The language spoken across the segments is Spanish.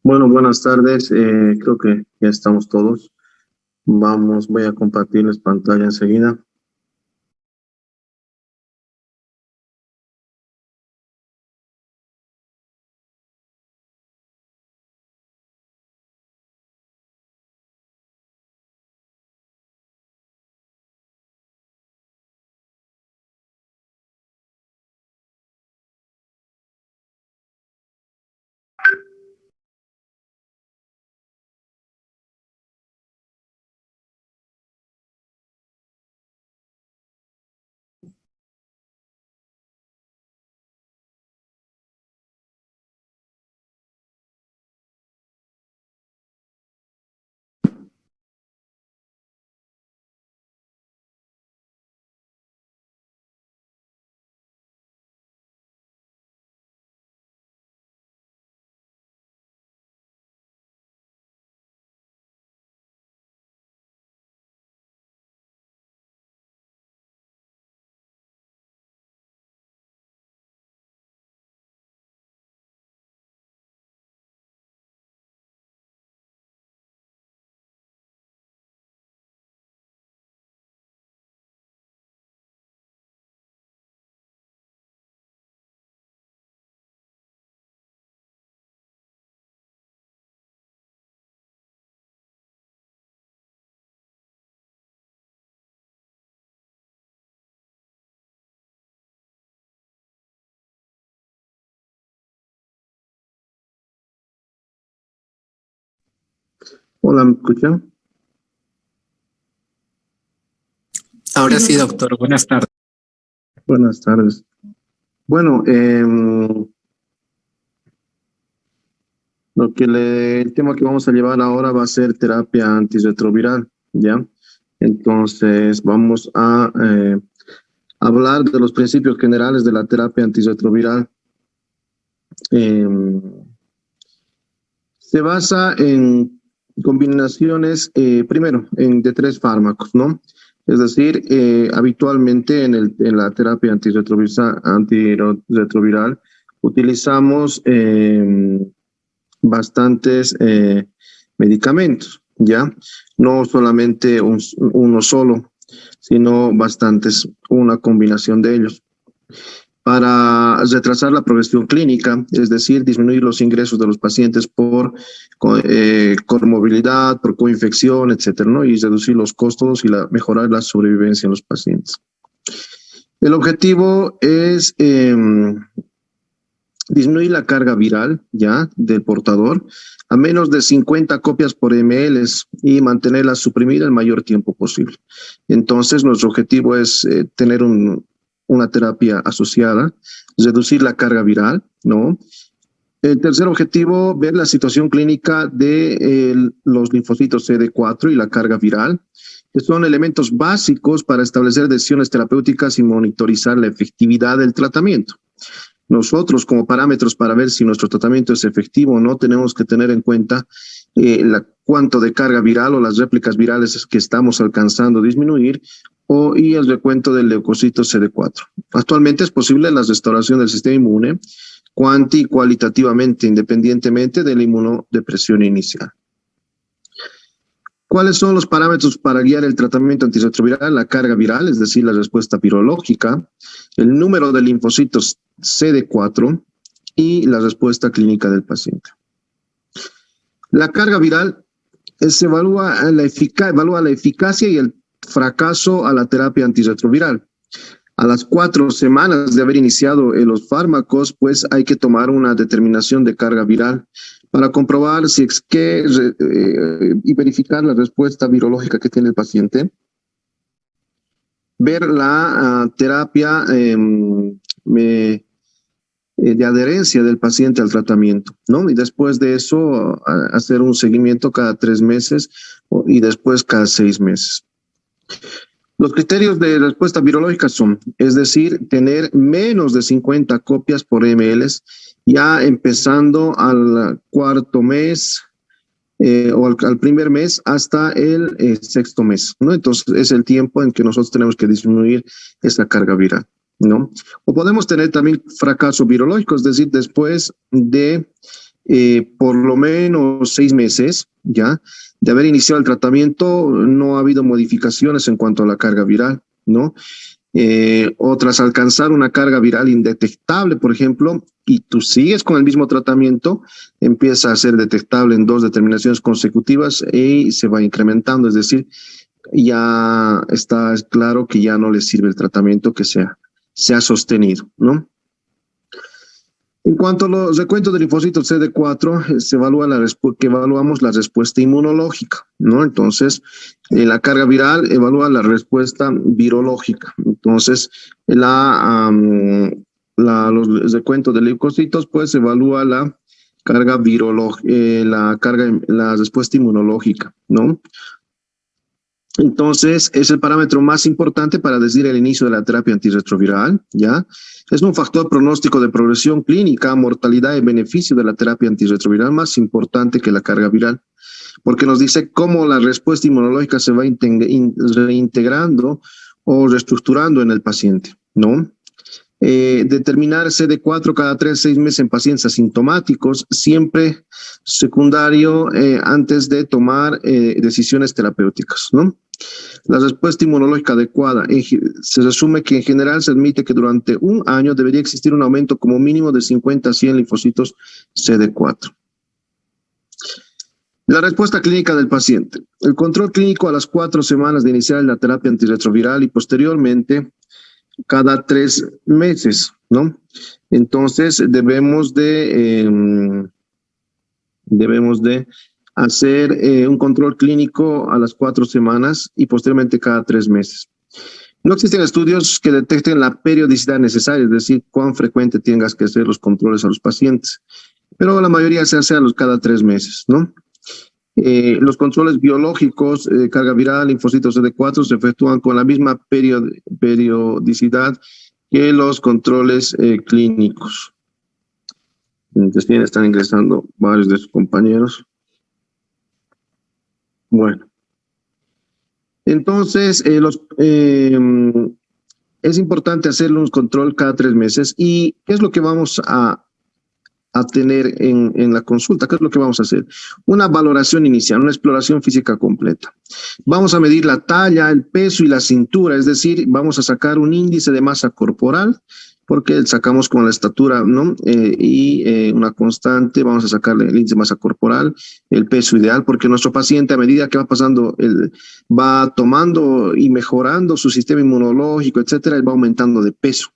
Bueno, buenas tardes. Creo que ya estamos todos. Voy a compartirles pantalla enseguida. Hola, ¿me escuchan? Ahora sí, doctor. Buenas tardes. Buenas tardes. Bueno, el tema que vamos a llevar ahora va a ser terapia antirretroviral, ¿ya? Entonces, vamos a hablar de los principios generales de la terapia antirretroviral. Se basa en combinaciones, primero, de tres fármacos, ¿no? Es decir, habitualmente en la terapia antirretroviral utilizamos bastantes medicamentos, ¿ya? No solamente uno solo, sino bastantes, una combinación de ellos para retrasar la progresión clínica, es decir, disminuir los ingresos de los pacientes por comorbilidad, por coinfección, etcétera, ¿no? Y reducir los costos y mejorar la sobrevivencia en los pacientes. El objetivo es disminuir la carga viral ya del portador a menos de 50 copias por ml y mantenerla suprimida el mayor tiempo posible. Entonces, nuestro objetivo es tener una terapia asociada, reducir la carga viral, ¿no? El tercer objetivo, ver la situación clínica de los linfocitos CD4 y la carga viral, que son elementos básicos para establecer decisiones terapéuticas y monitorizar la efectividad del tratamiento. Nosotros, como parámetros para ver si nuestro tratamiento es efectivo o no, tenemos que tener en cuenta cuánto de carga viral o las réplicas virales que estamos alcanzando disminuir y el recuento del leucocito CD4. Actualmente es posible la restauración del sistema inmune cuanti y cualitativamente, independientemente de la inmunodepresión inicial. ¿Cuáles son los parámetros para guiar el tratamiento antirretroviral? La carga viral, es decir, la respuesta virológica, el número de linfocitos CD4 y la respuesta clínica del paciente. La carga viral evalúa la eficacia y el fracaso a la terapia antirretroviral. A las 4 semanas de haber iniciado los fármacos, pues hay que tomar una determinación de carga viral para comprobar si es que y verificar la respuesta virológica que tiene el paciente. Ver la terapia de adherencia del paciente al tratamiento, ¿no? Y después de eso, hacer un seguimiento cada 3 meses y después cada 6 meses. Los criterios de respuesta virológica son, es decir, tener menos de 50 copias por ml, ya empezando al 4.º mes o al primer mes hasta el 6.º mes, ¿no? Entonces es el tiempo en que nosotros tenemos que disminuir esa carga viral, ¿no? O podemos tener también fracaso virológico, es decir, después de por lo menos 6 meses, ¿ya? De haber iniciado el tratamiento, no ha habido modificaciones en cuanto a la carga viral, ¿no? O tras alcanzar una carga viral indetectable, por ejemplo, y tú sigues con el mismo tratamiento, empieza a ser detectable en 2 determinaciones consecutivas y se va incrementando, es decir, ya está claro que ya no le sirve el tratamiento que se ha sostenido, ¿no? En cuanto a los recuentos de linfocitos CD4, se evalúa que evaluamos la respuesta inmunológica, ¿no? Entonces, la carga viral evalúa la respuesta virológica. Entonces, los recuentos de leucocitos, pues, evalúa la carga virológica, la respuesta inmunológica, ¿no? Entonces, es el parámetro más importante para decir el inicio de la terapia antirretroviral, ¿ya? Es un factor pronóstico de progresión clínica, mortalidad y beneficio de la terapia antirretroviral más importante que la carga viral, porque nos dice cómo la respuesta inmunológica se va reintegrando o reestructurando en el paciente, ¿no? Determinar CD4 cada 3-6 meses en pacientes asintomáticos, siempre secundario antes de tomar decisiones terapéuticas, ¿no? La respuesta inmunológica adecuada. Se resume que en general se admite que durante un año debería existir un aumento como mínimo de 50 a 100 linfocitos CD4. La respuesta clínica del paciente. El control clínico a las 4 semanas de iniciar la terapia antirretroviral y posteriormente cada 3 meses, ¿no? Entonces debemos de hacer un control clínico a las 4 semanas y posteriormente cada 3 meses. No existen estudios que detecten la periodicidad necesaria, es decir, cuán frecuente tengas que hacer los controles a los pacientes, pero la mayoría se hace cada 3 meses, ¿no? Los controles biológicos, carga viral, linfocitos CD4, se efectúan con la misma periodicidad que los controles clínicos. Entonces, bien, están ingresando varios de sus compañeros. Bueno. Entonces, es importante hacerle un control cada 3 meses. ¿Y qué es lo que vamos a tener en la consulta? ¿Qué es lo que vamos a hacer? Una valoración inicial, una exploración física completa. Vamos a medir la talla, el peso y la cintura, es decir, vamos a sacar un índice de masa corporal, porque sacamos con la estatura, ¿no? Una constante, vamos a sacarle el índice de masa corporal, el peso ideal, porque nuestro paciente a medida que va pasando, va tomando y mejorando su sistema inmunológico, etcétera, él va aumentando de peso.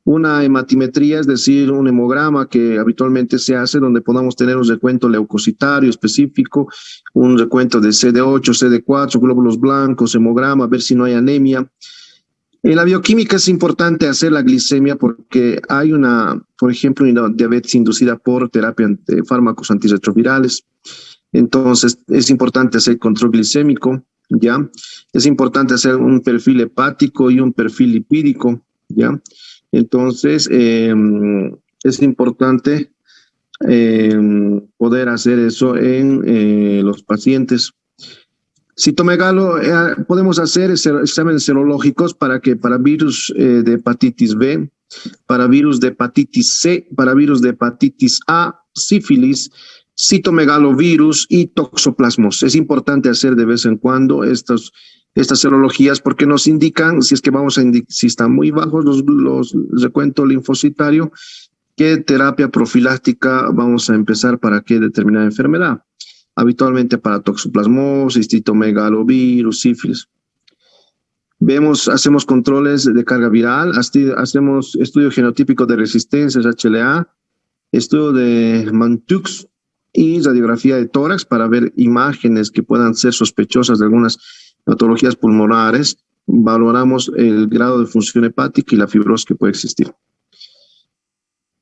Una hematimetría, es decir, un hemograma que habitualmente se hace donde podamos tener un recuento leucocitario específico, un recuento de CD8, CD4, glóbulos blancos, hemograma, ver si no hay anemia. En la bioquímica es importante hacer la glicemia porque hay por ejemplo, una diabetes inducida por terapia de fármacos antirretrovirales. Entonces, es importante hacer control glicémico, ¿ya? Es importante hacer un perfil hepático y un perfil lipídico, ¿ya? Entonces, es importante poder hacer eso en los pacientes. Citomegalo, podemos hacer exámenes serológicos para virus de hepatitis B, para virus de hepatitis C, para virus de hepatitis A, sífilis, citomegalovirus y toxoplasmos. Es importante hacer de vez en cuando estas serologías porque nos indican si es que si están muy bajos los recuentos linfocitario, qué terapia profiláctica vamos a empezar para qué determinada enfermedad. Habitualmente para toxoplasmosis, citomegalovirus, sífilis. Hacemos controles de carga viral, hacemos estudio genotípico de resistencias, HLA, estudio de Mantux y radiografía de tórax para ver imágenes que puedan ser sospechosas de algunas patologías pulmonares. Valoramos el grado de función hepática y la fibrosis que puede existir.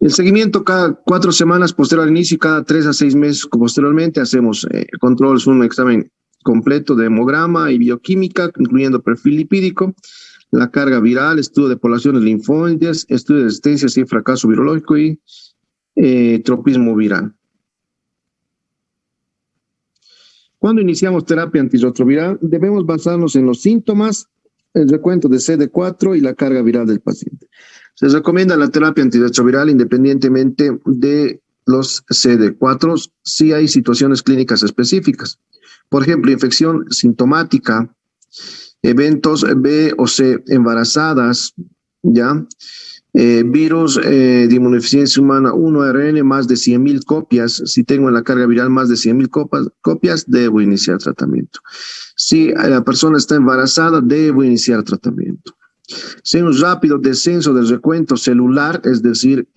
El seguimiento cada 4 semanas posterior al inicio y cada 3 a 6 meses posteriormente hacemos controles, un examen completo de hemograma y bioquímica, incluyendo perfil lipídico, la carga viral, estudio de poblaciones linfóides, estudio de resistencia y fracaso virológico y tropismo viral. Cuando iniciamos terapia antirretroviral, debemos basarnos en los síntomas, el recuento de CD4 y la carga viral del paciente. Se recomienda la terapia antirretroviral independientemente de los CD4 sí hay situaciones clínicas específicas. Por ejemplo, infección sintomática, eventos B o C, embarazadas, ¿ya? Virus de inmunodeficiencia humana 1 ARN, más de 100.000 copias. Si tengo en la carga viral más de 100.000 copias, debo iniciar tratamiento. Si la persona está embarazada, debo iniciar tratamiento. Si hay un rápido descenso del recuento celular, es decir,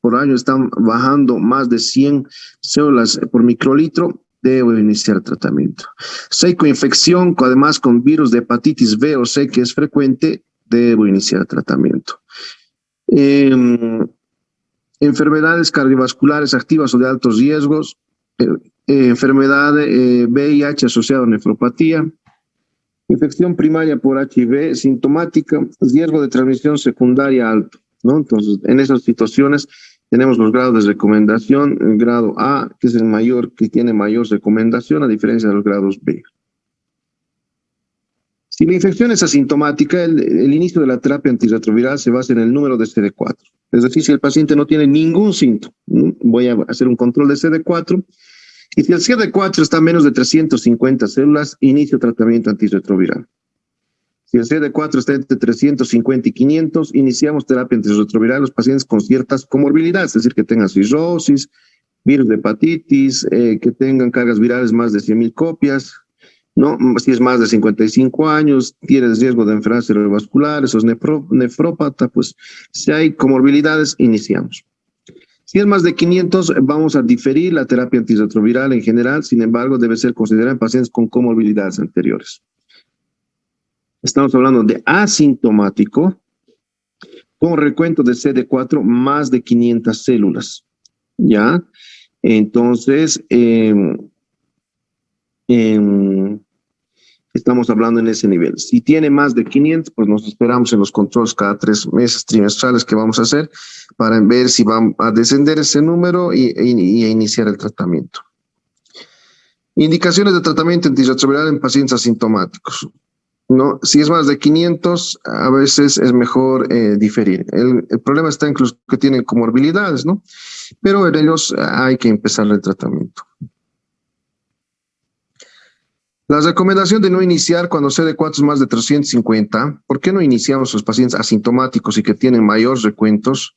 por año están bajando más de 100 células por microlitro, debo iniciar tratamiento. Si hay coinfección, además con virus de hepatitis B o C, que es frecuente, debo iniciar tratamiento. Enfermedades cardiovasculares activas o de altos riesgos, enfermedad VIH asociada a nefropatía, infección primaria por HIV sintomática, riesgo de transmisión secundaria alto, ¿no? Entonces, en esas situaciones tenemos los grados de recomendación, el grado A, que es el mayor, que tiene mayor recomendación, a diferencia de los grados B. Si la infección es asintomática, el inicio de la terapia antirretroviral se basa en el número de CD4. Es decir, si el paciente no tiene ningún síntoma, voy a hacer un control de CD4, y si el CD4 está a menos de 350 células, inicio tratamiento antirretroviral. Si el CD4 está entre 350 y 500, iniciamos terapia antirretroviral en los pacientes con ciertas comorbilidades, es decir, que tengan cirrosis, virus de hepatitis, que tengan cargas virales más de 100.000 copias, ¿no? Si es más de 55 años, tienes riesgo de enfermedades cerebrovasculares, o es nefrópata, pues si hay comorbilidades, iniciamos. Si es más de 500, vamos a diferir la terapia antirretroviral en general, sin embargo, debe ser considerada en pacientes con comorbilidades anteriores. Estamos hablando de asintomático, con recuento de CD4 más de 500 células, ¿ya? Entonces, estamos hablando en ese nivel. Si tiene más de 500, pues nos esperamos en los controles cada 3 meses trimestrales que vamos a hacer para ver si va a descender ese número y iniciar el tratamiento. Indicaciones de tratamiento antirretroviral en pacientes asintomáticos, ¿no? Si es más de 500, a veces es mejor diferir. El problema está en los que tienen comorbilidades, ¿no? Pero en ellos hay que empezar el tratamiento. La recomendación de no iniciar cuando CD4 es más de 350, ¿por qué no iniciamos los pacientes asintomáticos y que tienen mayores recuentos?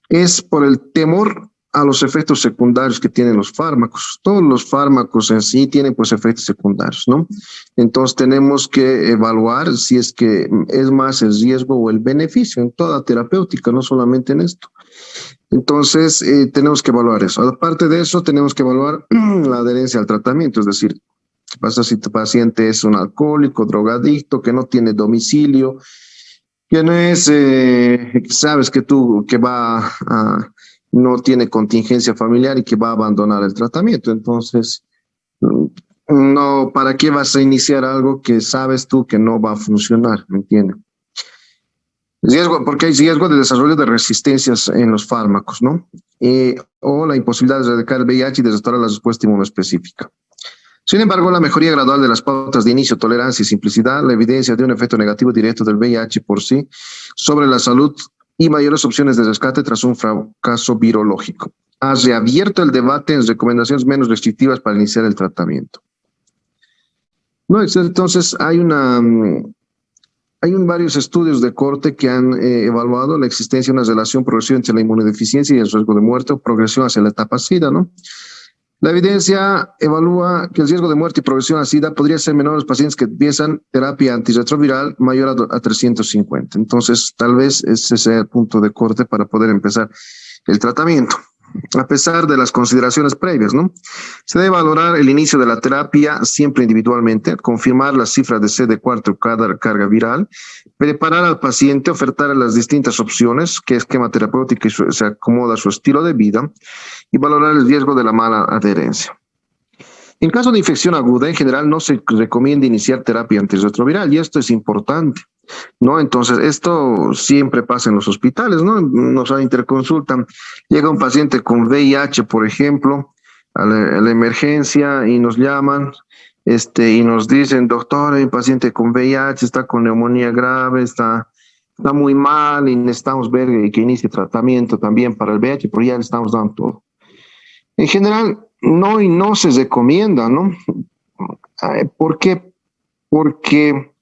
Es por el temor a los efectos secundarios que tienen los fármacos. Todos los fármacos en sí tienen pues efectos secundarios, ¿no? Entonces tenemos que evaluar si es que es más el riesgo o el beneficio en toda terapéutica, no solamente en esto. Entonces tenemos que evaluar eso. Aparte de eso, tenemos que evaluar la adherencia al tratamiento, es decir, ¿qué pasa si tu paciente es un alcohólico, drogadicto, que no tiene domicilio, que no es, sabes que no tiene contingencia familiar y que va a abandonar el tratamiento? Entonces, no, ¿para qué vas a iniciar algo que sabes tú que no va a funcionar? ¿Me entiendes? Riesgo, porque hay riesgo de desarrollo de resistencias en los fármacos, ¿no? O la imposibilidad de erradicar el VIH y de restaurar la respuesta inmunoespecífica. Sin embargo, la mejoría gradual de las pautas de inicio, tolerancia y simplicidad, la evidencia de un efecto negativo directo del VIH por sí sobre la salud y mayores opciones de rescate tras un fracaso virológico. Ha reabierto el debate en recomendaciones menos restrictivas para iniciar el tratamiento. No, entonces, hay varios estudios de corte que han evaluado la existencia de una relación progresiva entre la inmunodeficiencia y el riesgo de muerte o progresión hacia la etapa SIDA, ¿no? La evidencia evalúa que el riesgo de muerte y progresión a SIDA podría ser menor en los pacientes que empiezan terapia antirretroviral mayor a 350. Entonces, tal vez ese sea el punto de corte para poder empezar el tratamiento, a pesar de las consideraciones previas, ¿no? Se debe valorar el inicio de la terapia siempre individualmente, confirmar las cifras de CD4 cada carga viral, preparar al paciente, ofertar las distintas opciones, qué esquema terapéutico se acomoda a su estilo de vida, y valorar el riesgo de la mala adherencia. En caso de infección aguda, en general no se recomienda iniciar terapia antirretroviral, y esto es importante, ¿no? Entonces, esto siempre pasa en los hospitales, ¿no? Nos interconsultan, llega un paciente con VIH, por ejemplo, a la emergencia y nos llaman, y nos dicen, doctor, hay un paciente con VIH, está con neumonía grave, está muy mal y necesitamos ver que inicie tratamiento también para el VIH, pero ya le estamos dando todo. En general, no y no se recomienda, ¿no? ¿Por qué? Porque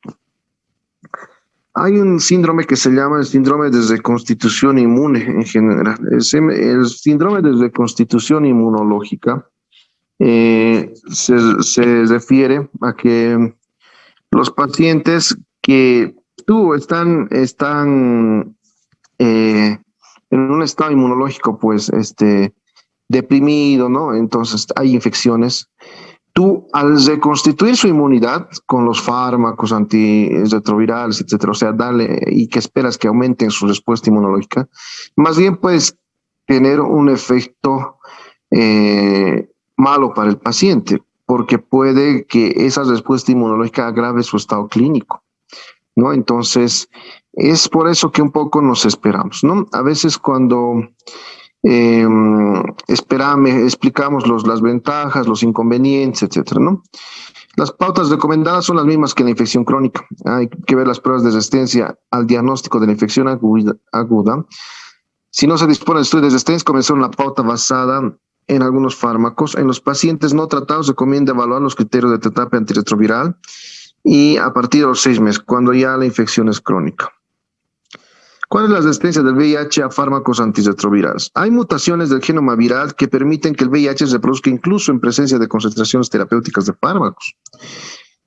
hay un síndrome que se llama el síndrome de reconstitución inmune en general. El síndrome de reconstitución inmunológica se refiere a que los pacientes que están en un estado inmunológico, pues, deprimido, ¿no? Entonces hay infecciones. Tú, al reconstituir su inmunidad con los fármacos antirretrovirales, etcétera, o sea, dale y que esperas que aumenten su respuesta inmunológica, más bien puedes tener un efecto malo para el paciente, porque puede que esa respuesta inmunológica agrave su estado clínico, ¿no? Entonces, es por eso que un poco nos esperamos, ¿no? A veces cuando explicamos las ventajas, los inconvenientes, etcétera, ¿no? Las pautas recomendadas son las mismas que la infección crónica. Hay que ver las pruebas de resistencia al diagnóstico de la infección aguda. Si no se dispone de estudios de resistencia, comenzar una pauta basada en algunos fármacos. En los pacientes no tratados, recomienda evaluar los criterios de terapia antirretroviral y a partir de los 6 meses, cuando ya la infección es crónica. ¿Cuál es la resistencia del VIH a fármacos antirretrovirales? Hay mutaciones del genoma viral que permiten que el VIH se reproduzca incluso en presencia de concentraciones terapéuticas de fármacos.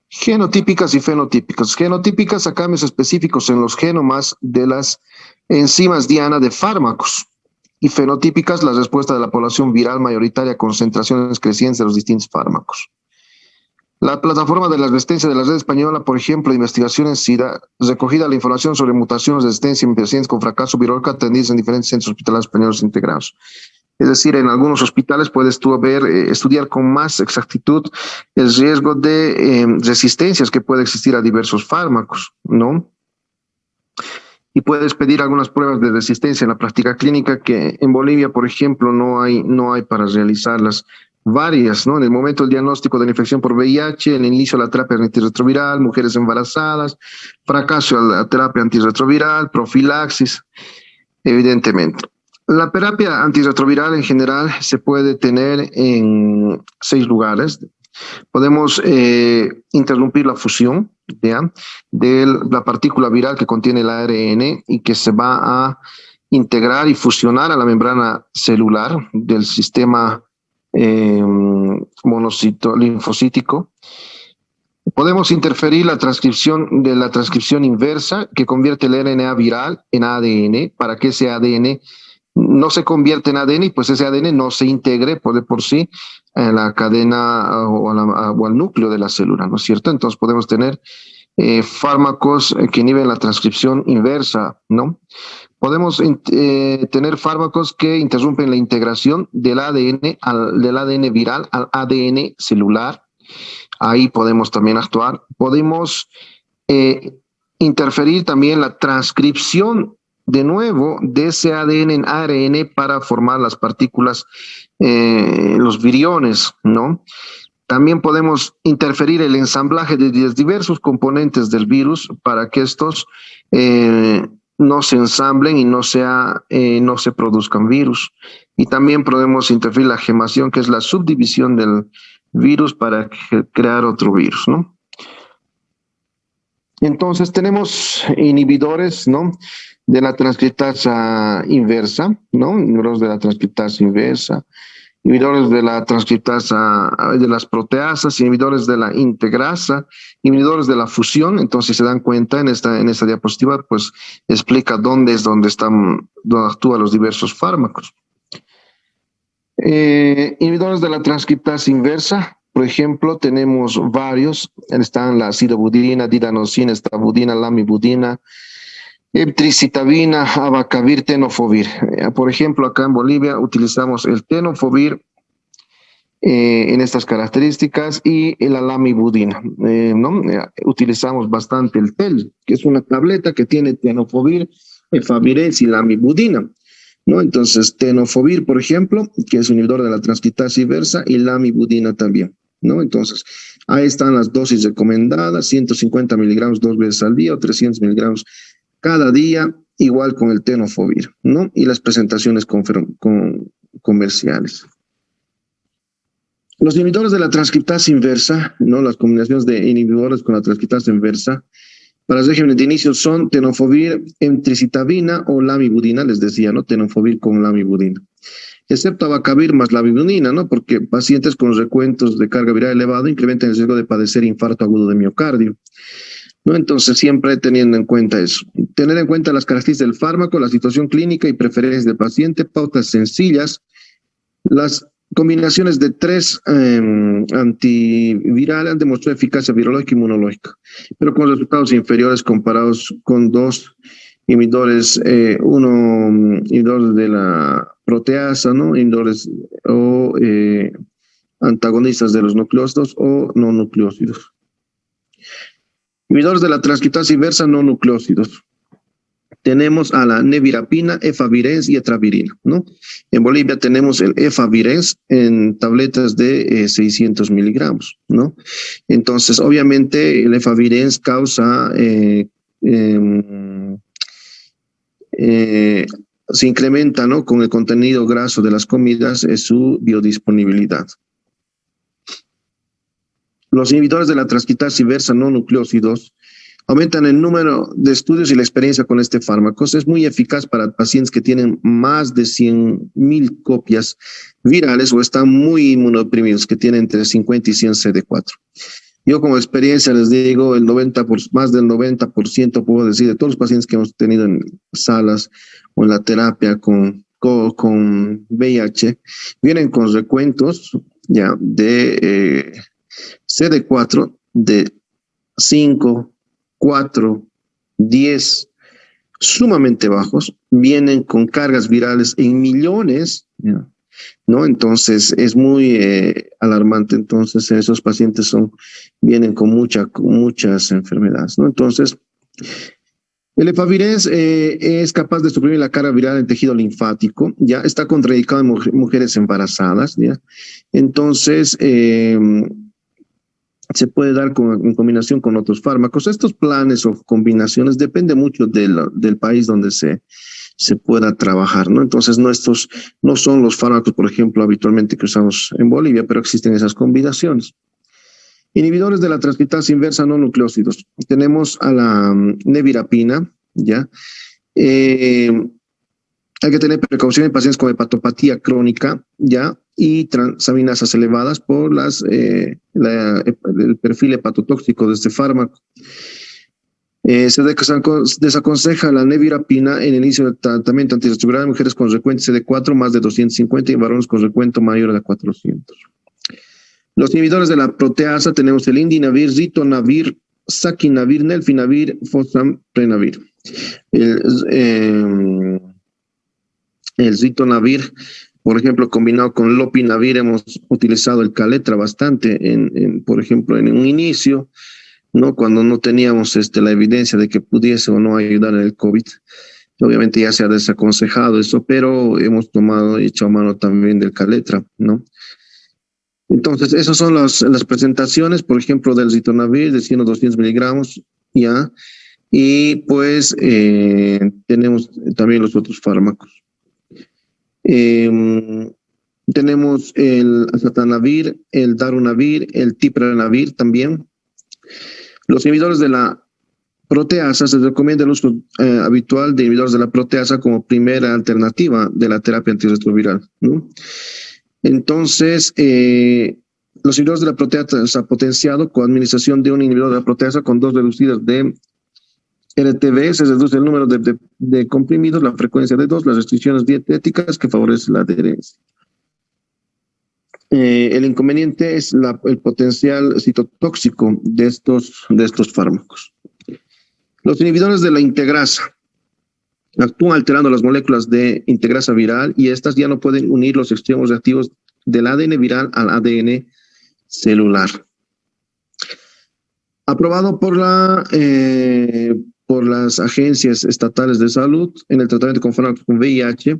Genotípicas y fenotípicas. Genotípicas a cambios específicos en los genomas de las enzimas diana de fármacos. Y fenotípicas, la respuesta de la población viral mayoritaria a concentraciones crecientes de los distintos fármacos. La plataforma de la resistencia de la red española, por ejemplo, de investigación en SIDA, recogida la información sobre mutaciones de resistencia en pacientes con fracaso virólico atendidos en diferentes centros hospitalarios españoles integrados. Es decir, en algunos hospitales puedes tú estudiar con más exactitud el riesgo de resistencias que puede existir a diversos fármacos, ¿no? Y puedes pedir algunas pruebas de resistencia en la práctica clínica que en Bolivia, por ejemplo, no hay para realizarlas. Varias, ¿no? En el momento del diagnóstico de la infección por VIH, el inicio de la terapia antirretroviral, mujeres embarazadas, fracaso de la terapia antirretroviral, profilaxis, evidentemente. La terapia antirretroviral en general se puede tener en 6 lugares. Podemos interrumpir la fusión, ¿ya?, de la partícula viral que contiene el ARN y que se va a integrar y fusionar a la membrana celular del sistema monocito linfocítico. Podemos interferir la transcripción inversa que convierte el RNA viral en ADN para que ese ADN no se convierte en ADN y pues ese ADN no se integre por sí en la cadena o al núcleo de la célula, ¿no es cierto? Entonces podemos tener fármacos que inhiben la transcripción inversa, ¿no? Podemos tener fármacos que interrumpen la integración del ADN viral al ADN celular. Ahí podemos también actuar. Podemos interferir también la transcripción de nuevo de ese ADN en ARN para formar las partículas, los viriones, ¿no? También podemos interferir el ensamblaje de diversos componentes del virus para que estos no se ensamblen y no se produzcan virus. Y también podemos interferir la gemación, que es la subdivisión del virus para crear otro virus, ¿no? Entonces tenemos inhibidores, ¿no?, de la transcriptasa inversa, ¿no? Inhibidores de la transcriptasa inversa, inhibidores de la transcriptasa de las proteasas, inhibidores de la integrasa, inhibidores de la fusión. Entonces, si se dan cuenta en esta diapositiva, pues explica dónde actúan los diversos fármacos. Inhibidores de la transcriptasa inversa, por ejemplo, tenemos varios. Están la sidobudina, didanosina, estabudina, lamivudina, eptricitabina, abacavir, tenofovir. Por ejemplo, acá en Bolivia utilizamos el tenofovir en estas características y la lamivudina, ¿no? Utilizamos bastante el TEL, que es una tableta que tiene tenofovir, efavirenz y lamivudina, ¿no? Entonces, tenofovir, por ejemplo, que es un inhibidor de la transcriptasa inversa, y lamivudina también, ¿no? Entonces, ahí están las dosis recomendadas: 150 miligramos 2 veces al día o 300 miligramos cada día, igual con el tenofovir, ¿no? Y las presentaciones comerciales. Los inhibidores de la transcriptasa inversa, ¿no? Las combinaciones de inhibidores con la transcriptasa inversa, para los regímenes de inicio son tenofovir, emtricitabina o lamivudina, les decía, ¿no? Tenofovir con lamivudina. Excepto abacavir más lamivudina, ¿no? Porque pacientes con recuentos de carga viral elevado incrementan el riesgo de padecer infarto agudo de miocardio, ¿no? Entonces, siempre teniendo en cuenta eso. Tener en cuenta las características del fármaco, la situación clínica y preferencias del paciente, pautas sencillas, las combinaciones de 3 antivirales han demostrado eficacia virológica e inmunológica, pero con resultados inferiores comparados con 2 inhibidores, uno inhibidor de la proteasa, ¿no? Inhibidores o antagonistas de los nucleósidos o no nucleósidos. Inhibidores de la transcriptasa inversa no nucleósidos. Tenemos a la nevirapina, efavirenz y etravirina, ¿no? En Bolivia tenemos el efavirenz en tabletas de 600 miligramos, ¿no? Entonces, obviamente, el efavirenz causa, se incrementa, ¿no? Con el contenido graso de las comidas, su biodisponibilidad. Los inhibidores de la transcriptasa inversa no nucleósidos aumentan el número de estudios y la experiencia con este fármaco. Es muy eficaz para pacientes que tienen más de 100.000 copias virales o están muy inmunodeprimidos, que tienen entre 50 y 100 CD4. Yo como experiencia les digo, más del 90% puedo decir de todos los pacientes que hemos tenido en salas o en la terapia con VIH, vienen con recuentos ya de CD4 de 5, 4, 10, sumamente bajos, vienen con cargas virales en millones, ¿no? Entonces es muy alarmante. Entonces esos pacientes vienen con muchas enfermedades, ¿no? Entonces el efavirenz es capaz de suprimir la carga viral en tejido linfático, ya está contraindicado en mujeres embarazadas, ya. Entonces se puede dar en combinación con otros fármacos. Estos planes o combinaciones depende mucho del país donde se pueda trabajar, ¿no? Entonces, estos no son los fármacos, por ejemplo, habitualmente que usamos en Bolivia, pero existen esas combinaciones. Inhibidores de la transcriptasa inversa no nucleósidos. Tenemos a la nevirapina, ¿ya? Hay que tener precaución en pacientes con hepatopatía crónica, ¿ya? Y transaminasas elevadas por el perfil hepatotóxico de este fármaco. Se desaconseja la nevirapina en el inicio del tratamiento antirretroviral en mujeres con recuento CD4 más de 250 y en varones con recuento mayor a 400. Los inhibidores de la proteasa tenemos el indinavir, ritonavir, saquinavir, nelfinavir, fosfenprenavir. El ritonavir, por ejemplo, combinado con lopinavir, hemos utilizado el Caletra bastante, por ejemplo, en un inicio, ¿no? Cuando no teníamos la evidencia de que pudiese o no ayudar en el COVID. Obviamente ya se ha desaconsejado eso, pero hemos tomado y echado mano también del Caletra, ¿no? Entonces, esas son las presentaciones, por ejemplo, del ritonavir de 100 o 200 miligramos, ¿ya? Y pues tenemos también los otros fármacos. Tenemos el azatanavir, el darunavir, el tipranavir también. Los inhibidores de la proteasa, se recomienda el uso habitual de inhibidores de la proteasa como primera alternativa de la terapia antirretroviral, ¿no? Entonces, los inhibidores de la proteasa potenciado con administración de un inhibidor de la proteasa con 2 reducidas de RTV, se reduce el número de comprimidos, la frecuencia de 2, las restricciones dietéticas que favorecen la adherencia. El inconveniente es el potencial citotóxico de estos fármacos. Los inhibidores de la integrasa actúan alterando las moléculas de integrasa viral y estas ya no pueden unir los extremos reactivos del ADN viral al ADN celular. Aprobado por las agencias estatales de salud en el tratamiento con fármacos con VIH,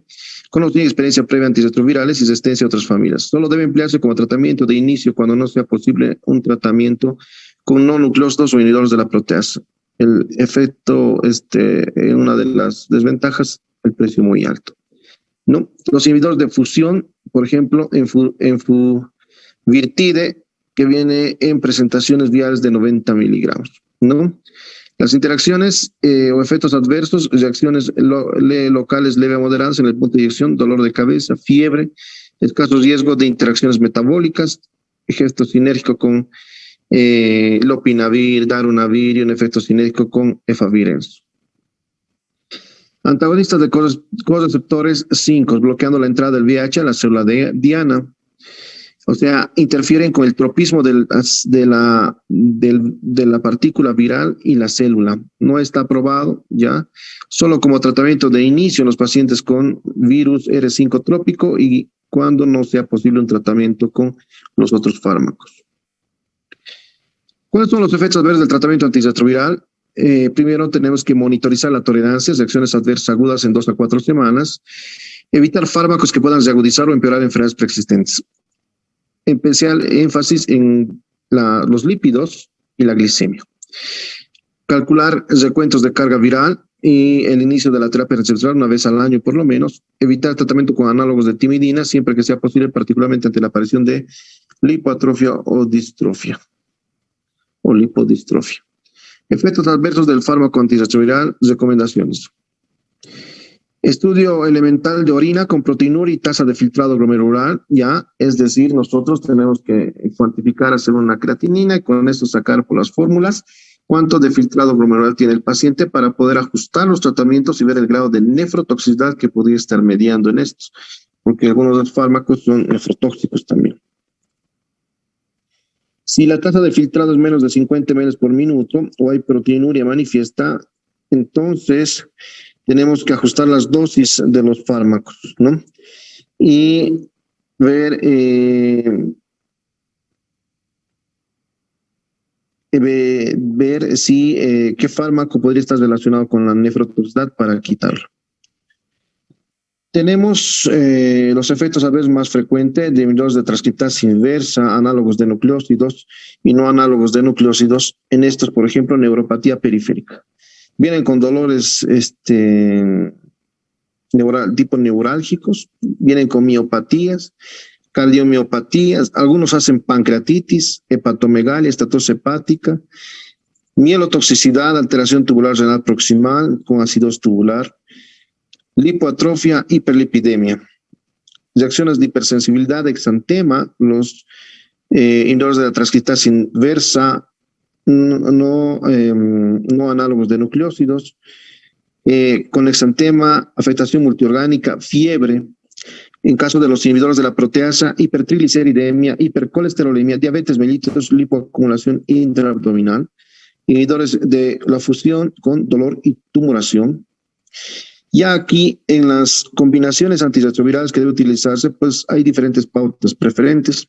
con no tiene experiencia previa antirretrovirales y resistencia a otras familias. Solo debe emplearse como tratamiento de inicio cuando no sea posible un tratamiento con no nucleósidos o inhibidores de la proteasa. El efecto, una de las desventajas, el precio muy alto, ¿no? Los inhibidores de fusión, por ejemplo, Virtide, que viene en presentaciones viales de 90 miligramos, ¿no? Las interacciones o efectos adversos, reacciones locales leve a moderadas en el punto de inyección, dolor de cabeza, fiebre, escaso riesgo de interacciones metabólicas, gesto sinérgico con lopinavir, darunavir y un efecto sinérgico con efavirenz. Antagonistas de coreceptores 5, bloqueando la entrada del VIH a la célula diana. O sea, interfieren con el tropismo de la partícula viral y la célula. No está aprobado ya, solo como tratamiento de inicio en los pacientes con virus R5 trópico y cuando no sea posible un tratamiento con los otros fármacos. ¿Cuáles son los efectos adversos del tratamiento antirretroviral? Primero tenemos que monitorizar la tolerancia, reacciones adversas agudas en 2 a 4 semanas, evitar fármacos que puedan reagudizar o empeorar enfermedades preexistentes. Especial énfasis en los lípidos y la glicemia. Calcular recuentos de carga viral y el inicio de la terapia antirretroviral una vez al año por lo menos. Evitar tratamiento con análogos de timidina siempre que sea posible, particularmente ante la aparición de lipoatrofia o distrofia o lipodistrofia. Efectos adversos del fármaco antirretroviral, recomendaciones. Estudio elemental de orina con proteinúria y tasa de filtrado glomerular, ya, es decir, nosotros tenemos que cuantificar, hacer una creatinina y con eso sacar por las fórmulas cuánto de filtrado glomerular tiene el paciente para poder ajustar los tratamientos y ver el grado de nefrotoxicidad que podría estar mediando en estos, porque algunos de los fármacos son nefrotóxicos también. Si la tasa de filtrado es menos de 50 ml por minuto o hay proteinuria manifiesta, entonces tenemos que ajustar las dosis de los fármacos, ¿no? Y ver, si qué fármaco podría estar relacionado con la nefrotoxicidad para quitarlo. Tenemos los efectos adversos más frecuentes de inhibidores de transcriptasa inversa, análogos de nucleósidos y no análogos de nucleósidos. En estos, por ejemplo, neuropatía periférica. Vienen con dolores tipo neurálgicos, vienen con miopatías, cardiomiopatías, algunos hacen pancreatitis, hepatomegalia, estatosis hepática, mielotoxicidad, alteración tubular renal proximal con acidosis tubular, lipoatrofia, hiperlipidemia, reacciones de hipersensibilidad, exantema, los inhibidores de la transcriptasa inversa, no análogos de nucleósidos, con exantema, afectación multiorgánica, fiebre. En caso de los inhibidores de la proteasa, hipertrigliceridemia, hipercolesterolemia, diabetes mellitus, lipoacumulación intraabdominal, inhibidores de la fusión con dolor y tumoración. Ya aquí en las combinaciones antirretrovirales que debe utilizarse, pues hay diferentes pautas preferentes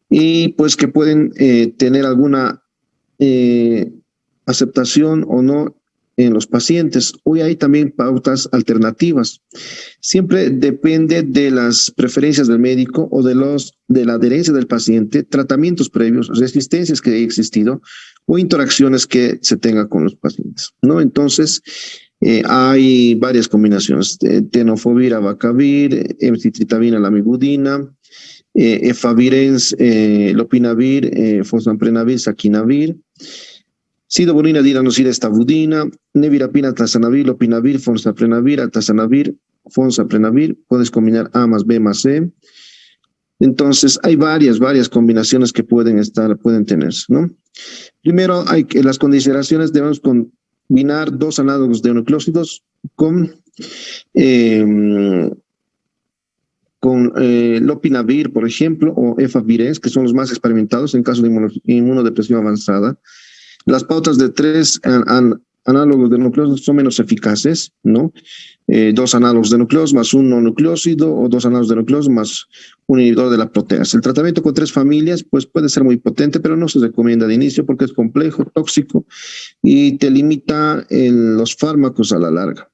y pues que pueden tener alguna aceptación o no en los pacientes. Hoy hay también pautas alternativas. Siempre depende de las preferencias del médico o de la adherencia del paciente, tratamientos previos, resistencias que hayan existido o interacciones que se tenga con los pacientes, ¿no? Entonces, hay varias combinaciones, tenofovir, abacavir, emcitritabina, lamivudina, efavirenz, lopinavir, fosmanprenavir, saquinavir, sidobudina, diranocida, estavudina, nevirapina, tazanavir, lopinavir, fonsaprenavir, atazanavir, fonsaprenavir, puedes combinar A más B más C. Entonces, hay varias combinaciones que pueden tenerse, ¿no? Primero, las consideraciones debemos combinar 2 análogos de nucleósidos con lopinavir, por ejemplo, o efavirenz, que son los más experimentados en caso de inmunodepresión avanzada. Las pautas de 3 análogos de nucleósidos son menos eficaces, ¿no? 2 análogos de nucleósidos más un no nucleósido o 2 análogos de nucleósidos más un inhibidor de la proteasa. El tratamiento con 3 familias pues puede ser muy potente, pero no se recomienda de inicio porque es complejo, tóxico y te limita los fármacos a la larga.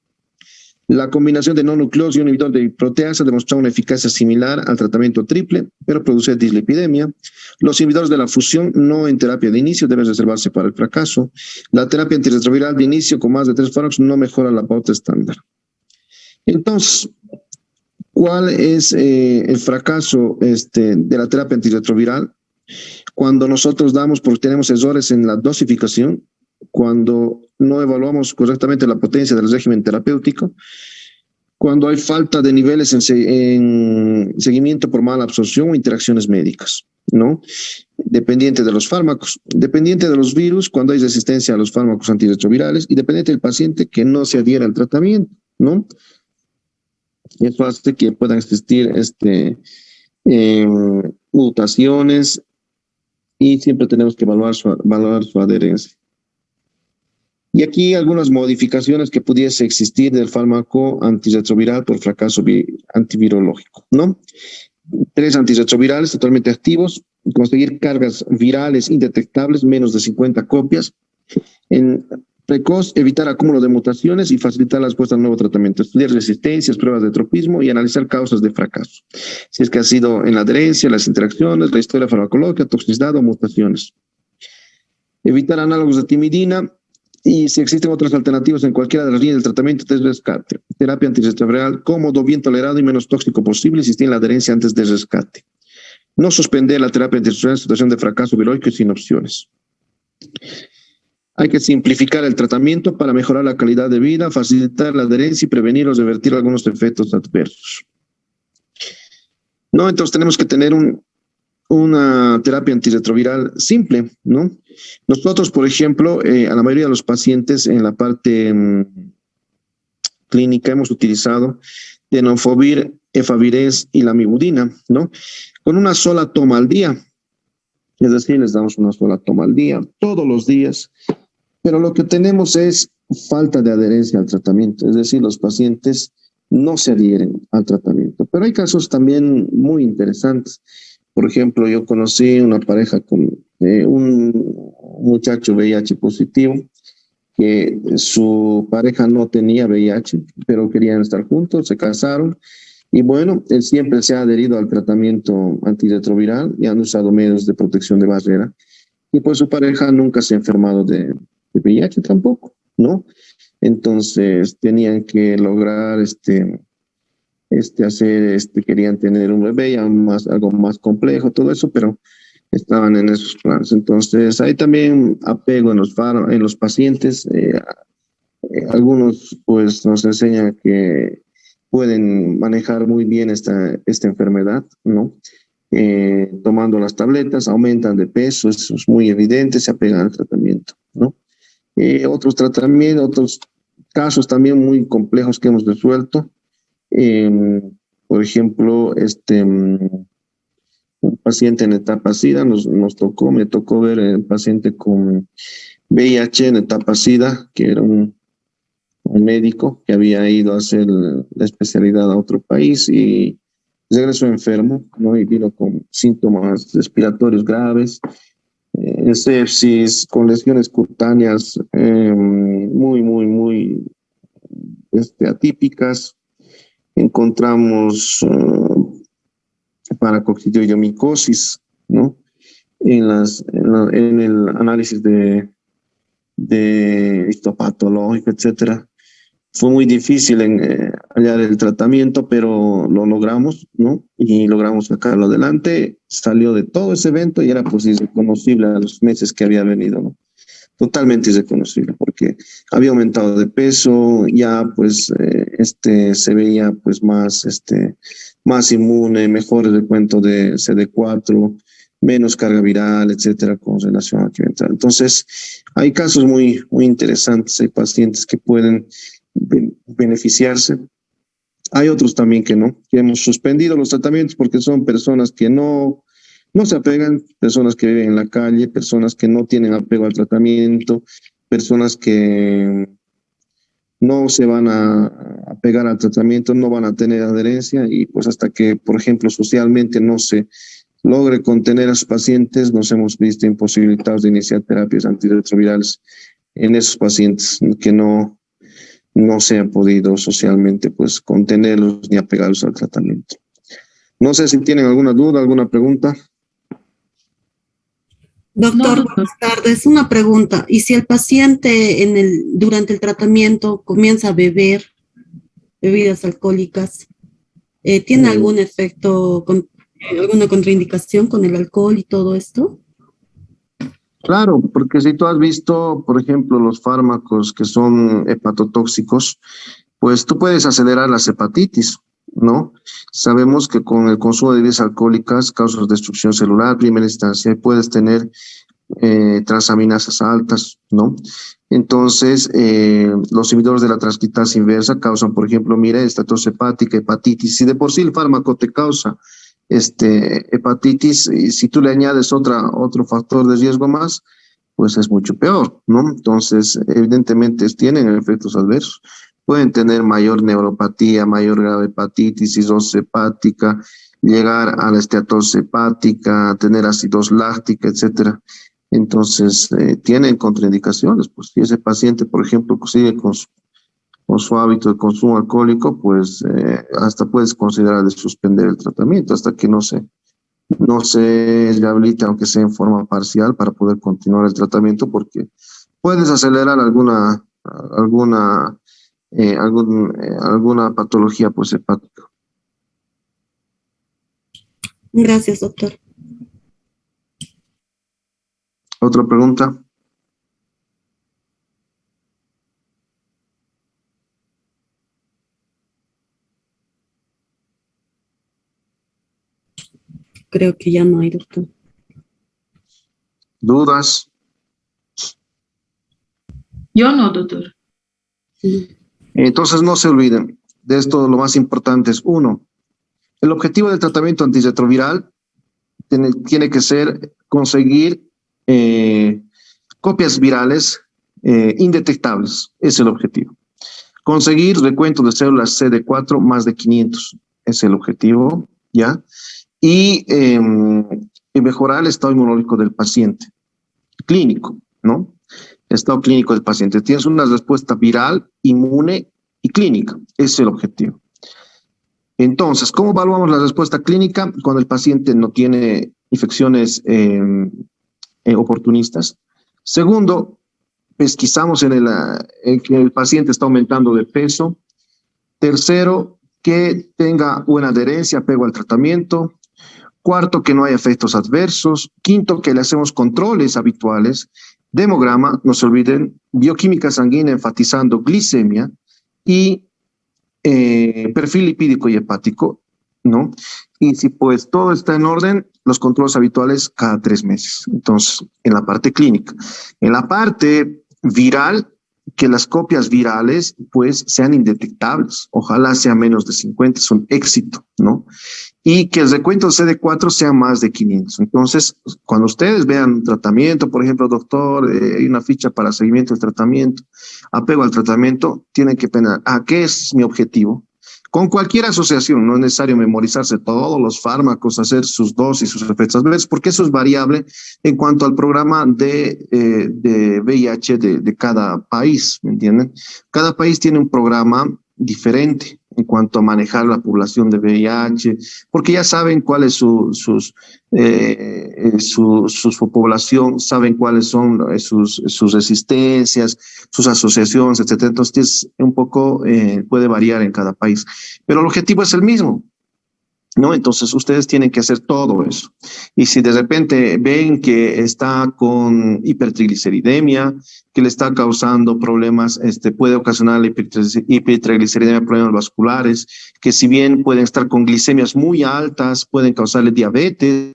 La combinación de no nucleósidos y un inhibidor de proteasa demostró una eficacia similar al tratamiento triple, pero produce dislipidemia. Los inhibidores de la fusión no en terapia de inicio deben reservarse para el fracaso. La terapia antirretroviral de inicio con más de 3 fármacos no mejora la pauta estándar. Entonces, ¿Cuál es el fracaso de la terapia antirretroviral? Cuando nosotros damos, porque tenemos errores en la dosificación, cuando no evaluamos correctamente la potencia del régimen terapéutico, cuando hay falta de niveles en seguimiento por mala absorción o interacciones médicas, ¿no? Dependiente de los fármacos, dependiente de los virus, cuando hay resistencia a los fármacos antirretrovirales y dependiente del paciente que no se adhiera al tratamiento, ¿no? Eso hace que puedan existir eh, mutaciones y siempre tenemos que evaluar su adherencia. Y aquí algunas modificaciones que pudiese existir del fármaco antirretroviral por fracaso antivirológico, ¿no? 3 antirretrovirales totalmente activos, conseguir cargas virales indetectables, menos de 50 copias. En precoz, evitar acúmulo de mutaciones y facilitar la respuesta al nuevo tratamiento. Estudiar resistencias, pruebas de tropismo y analizar causas de fracaso. Si es que ha sido en la adherencia, las interacciones, la historia farmacológica, toxicidad o mutaciones. Evitar análogos de timidina y si existen otras alternativas en cualquiera de las líneas del tratamiento de rescate. Terapia antirretroviral cómodo, bien tolerado y menos tóxico posible si tiene la adherencia antes del rescate. No suspender la terapia antirretroviral en situación de fracaso virológico y sin opciones. Hay que simplificar el tratamiento para mejorar la calidad de vida, facilitar la adherencia y prevenir o revertir algunos efectos adversos. ¿No? Entonces tenemos que tener una terapia antirretroviral simple, ¿no? Nosotros, por ejemplo, a la mayoría de los pacientes en la parte clínica hemos utilizado tenofovir, efavirenz y lamivudina, ¿no? Con una sola toma al día. Es decir, les damos una sola toma al día, todos los días. Pero lo que tenemos es falta de adherencia al tratamiento. Es decir, los pacientes no se adhieren al tratamiento. Pero hay casos también muy interesantes. Por ejemplo, yo conocí una pareja con un muchacho VIH positivo, que su pareja no tenía VIH, pero querían estar juntos, se casaron, y bueno, él siempre se ha adherido al tratamiento antirretroviral y han usado medios de protección de barrera, y pues su pareja nunca se ha enfermado de VIH tampoco, ¿no? Entonces tenían que lograr querían tener un bebé, ya algo más complejo, todo eso, pero estaban en esos planes. Entonces, hay también apego en los pacientes. Algunos, pues, nos enseñan que pueden manejar muy bien esta enfermedad, ¿no? Tomando las tabletas, aumentan de peso, eso es muy evidente, se apegan al tratamiento, ¿no? Otros casos también muy complejos que hemos resuelto. Por ejemplo, un paciente en etapa SIDA, me tocó ver el paciente con VIH en etapa SIDA, que era un médico que había ido a hacer la especialidad a otro país y regresó enfermo, ¿no? Y vino con síntomas respiratorios graves, sepsis, con lesiones cutáneas muy atípicas. Encontramos paracoccidioidomicosis, ¿no? En el análisis de histopatológico, etcétera. Fue muy difícil hallar el tratamiento, pero lo logramos, ¿no? Y logramos sacarlo adelante. Salió de todo ese evento y era pues irreconocible a los meses que había venido, ¿no? Totalmente irreconocible, porque había aumentado de peso, ya pues se veía pues más inmune, mejor recuento de CD4, menos carga viral, etcétera, con relación a que entra. Entonces, hay casos muy interesantes, hay pacientes que pueden beneficiarse. Hay otros también que no, que hemos suspendido los tratamientos porque son personas que no se apegan, personas que viven en la calle, personas que no tienen apego al tratamiento, personas que no se van a apegar al tratamiento, no van a tener adherencia y pues hasta que, por ejemplo, socialmente no se logre contener a sus pacientes, nos hemos visto imposibilitados de iniciar terapias antirretrovirales en esos pacientes que no se han podido socialmente pues contenerlos ni apegarlos al tratamiento. No sé si tienen alguna duda, alguna pregunta. Doctor, buenas tardes. Una pregunta. ¿Y si el paciente durante el tratamiento comienza a beber bebidas alcohólicas? ¿Tiene algún efecto, alguna contraindicación con el alcohol y todo esto? Claro, porque si tú has visto, por ejemplo, los fármacos que son hepatotóxicos, pues tú puedes acelerar las hepatitis, ¿no? Sabemos que con el consumo de bebidas alcohólicas causas destrucción celular, primera instancia, y puedes tener transaminasas altas, ¿no? Entonces, los inhibidores de la transcriptasa inversa causan, por ejemplo, mira, esteatosis hepática, hepatitis. Si de por sí el fármaco te causa hepatitis, y si tú le añades otro factor de riesgo más, pues es mucho peor, ¿no? Entonces, evidentemente tienen efectos adversos. Pueden tener mayor neuropatía, mayor grave hepatitis, cirrosis hepática, llegar a la esteatosis hepática, tener acidosis láctica, etcétera. Entonces, tienen contraindicaciones. Pues si ese paciente, por ejemplo, sigue con su hábito de consumo alcohólico, pues hasta puedes considerar de suspender el tratamiento hasta que no se rehabilite, aunque sea en forma parcial, para poder continuar el tratamiento, porque puedes acelerar alguna patología pues hepática. Gracias, doctor. ¿Otra pregunta? Creo que ya no hay, doctor. ¿Dudas? Yo no, doctor. Entonces no se olviden de esto. Lo más importante es, uno, el objetivo del tratamiento antirretroviral tiene que ser conseguir copias virales indetectables. Es el objetivo. Conseguir recuento de células CD4 más de 500. Es el objetivo, ¿ya? Y mejorar el estado inmunológico del paciente. Clínico, ¿no? Estado clínico del paciente. Tienes una respuesta viral, inmune y clínica. Ese es el objetivo. Entonces, ¿cómo evaluamos la respuesta clínica? Cuando el paciente no tiene infecciones oportunistas. Segundo, pesquisamos en que el paciente está aumentando de peso. Tercero, que tenga buena adherencia, apego al tratamiento. Cuarto, que no haya efectos adversos. Quinto, que le hacemos controles habituales. Demograma, no se olviden, bioquímica sanguínea enfatizando glicemia y perfil lipídico y hepático, ¿no? Y si pues todo está en orden, los controles habituales cada 3 meses. Entonces, en la parte clínica. En la parte viral, que las copias virales pues sean indetectables. Ojalá sea menos de 50, es un éxito, ¿no? Y que el recuento de CD4 sea más de 500. Entonces, cuando ustedes vean un tratamiento, por ejemplo, doctor, hay una ficha para seguimiento del tratamiento, apego al tratamiento, tienen que pensar, ¿qué es mi objetivo? Con cualquier asociación, no es necesario memorizarse todos los fármacos, hacer sus dosis, sus efectos adversos, porque eso es variable en cuanto al programa de VIH de cada país, ¿me entienden? Cada país tiene un programa diferente en cuanto a manejar la población de VIH, porque ya saben cuál es su población, saben cuáles son sus resistencias, sus asociaciones, etcétera. Entonces, un poco puede variar en cada país, pero el objetivo es el mismo, ¿no? Entonces, ustedes tienen que hacer todo eso. Y si de repente ven que está con hipertrigliceridemia, que le está causando problemas, puede ocasionar la hipertrigliceridemia, problemas vasculares, que si bien pueden estar con glicemias muy altas, pueden causarle diabetes.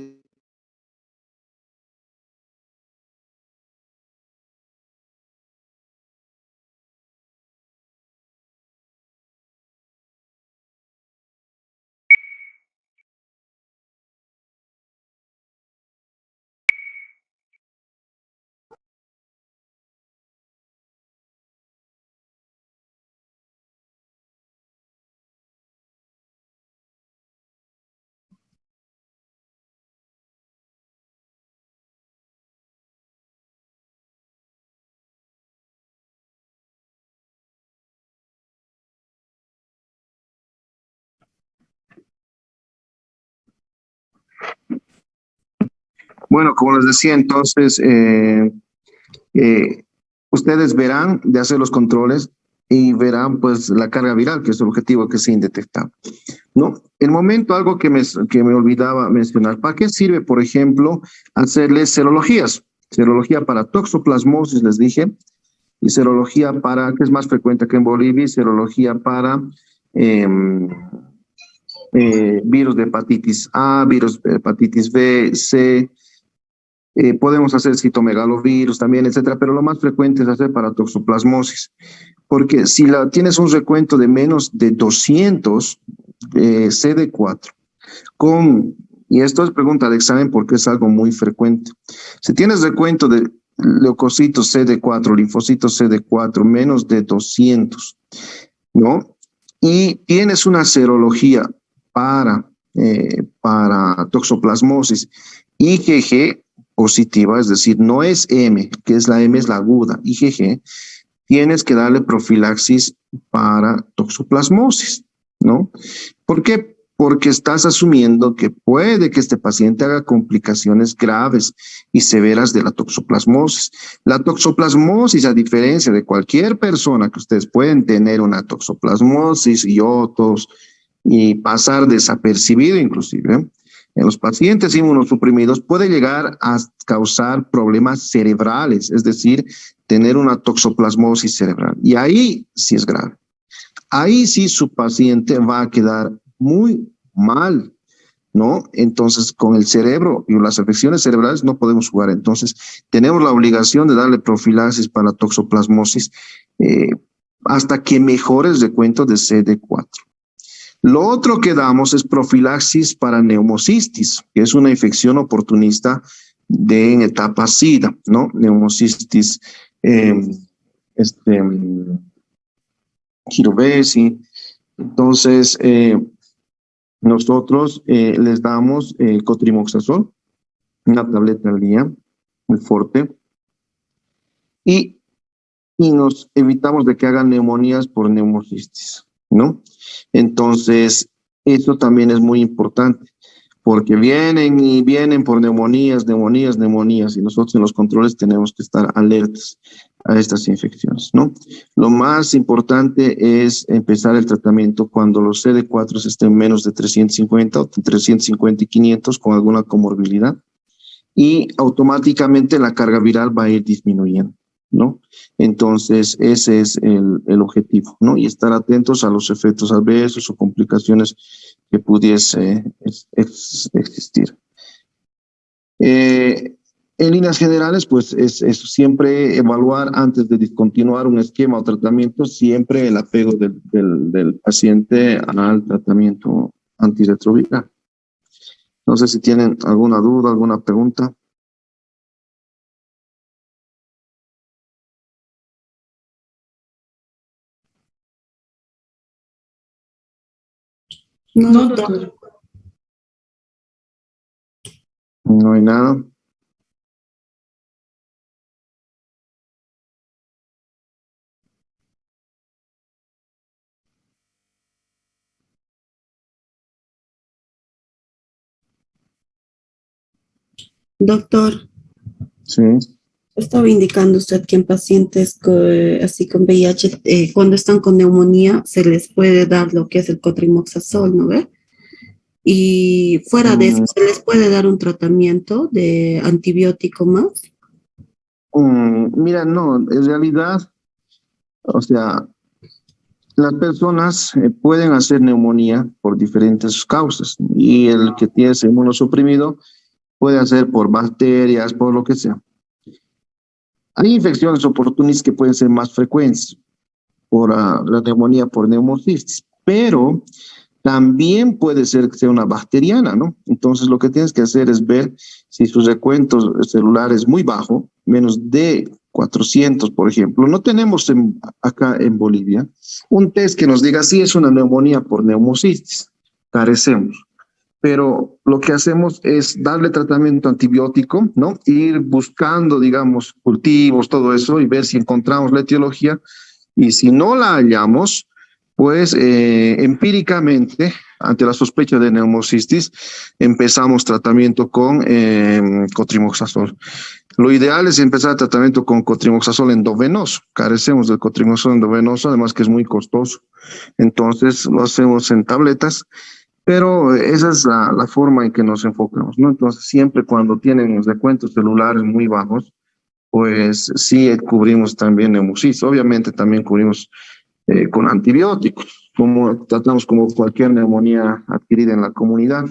Bueno, como les decía, entonces, ustedes verán de hacer los controles. y verán pues la carga viral, que es el objetivo que se indetectable. ¿No? El momento, algo que me olvidaba mencionar, ¿para qué sirve, por ejemplo, hacerles serologías? Serología para toxoplasmosis, les dije, y serología para, que es más frecuente que en Bolivia, y serología para virus de hepatitis A, virus de hepatitis B, C, podemos hacer citomegalovirus también, etcétera, pero lo más frecuente es hacer para toxoplasmosis, porque si tienes un recuento de menos de 200 CD4, y esto es pregunta de examen porque es algo muy frecuente, si tienes recuento de leucocitos CD4, linfocitos CD4, menos de 200, ¿no? Y tienes una serología para toxoplasmosis IgG positiva, es decir, no es M, que es la M, es la aguda, IgG, tienes que darle profilaxis para toxoplasmosis, ¿no? ¿Por qué? Porque estás asumiendo que puede que este paciente haga complicaciones graves y severas de la toxoplasmosis. La toxoplasmosis, a diferencia de cualquier persona que ustedes pueden tener una toxoplasmosis y otros y pasar desapercibido inclusive, en los pacientes inmunosuprimidos puede llegar a causar problemas cerebrales, es decir, tener una toxoplasmosis cerebral. Y ahí sí es grave. Ahí sí su paciente va a quedar muy mal, ¿no? Entonces, con el cerebro y las afecciones cerebrales no podemos jugar. Entonces, tenemos la obligación de darle profilaxis para toxoplasmosis hasta que mejore el recuento de CD4. Lo otro que damos es profilaxis para neumocistis, que es una infección oportunista en etapa SIDA, ¿no? Neumocistis, Girovesi. Entonces, nosotros les damos cotrimoxazol, una tableta al día, muy fuerte, y nos evitamos de que hagan neumonías por neumocistis, ¿no? Entonces, eso también es muy importante, porque vienen por neumonías, y nosotros en los controles tenemos que estar alertas a estas infecciones, ¿no? Lo más importante es empezar el tratamiento cuando los CD4 estén menos de 350 o 350 y 500 con alguna comorbilidad, y automáticamente la carga viral va a ir disminuyendo, ¿no? Entonces, ese es el objetivo, ¿no? Y estar atentos a los efectos adversos o complicaciones que pudiese existir. En líneas generales, pues es siempre evaluar antes de discontinuar un esquema o tratamiento, siempre el apego del paciente al tratamiento antirretroviral. No sé si tienen alguna duda, alguna pregunta. No, doctor. No hay nada. Doctor, Sí. estaba indicando usted que en pacientes así con VIH, cuando están con neumonía, se les puede dar lo que es el cotrimoxazol, ¿no ve? Y fuera de eso, ¿se les puede dar un tratamiento de antibiótico más? Mira, no, en realidad, o sea, las personas pueden hacer neumonía por diferentes causas y el que tiene ese inmunosuprimido puede hacer por bacterias, por lo que sea. Hay infecciones oportunistas que pueden ser más frecuentes por la neumonía por neumocistis, pero también puede ser que sea una bacteriana, ¿no? Entonces lo que tienes que hacer es ver si su recuento celular es muy bajo, menos de 400, por ejemplo. No tenemos acá en Bolivia un test que nos diga si es una neumonía por neumocistis. Carecemos. Pero lo que hacemos es darle tratamiento antibiótico, ¿no? Ir buscando, digamos, cultivos, todo eso, y ver si encontramos la etiología. Y si no la hallamos, pues empíricamente ante la sospecha de neumocistis, empezamos tratamiento con cotrimoxazol. Lo ideal es empezar el tratamiento con cotrimoxazol endovenoso. Carecemos del cotrimoxazol endovenoso, además que es muy costoso. Entonces lo hacemos en tabletas, pero esa es la forma en que nos enfocamos, ¿no? Entonces siempre cuando tienen recuentos celulares muy bajos, pues sí cubrimos también neumocistis. Obviamente también cubrimos con antibióticos, como tratamos como cualquier neumonía adquirida en la comunidad,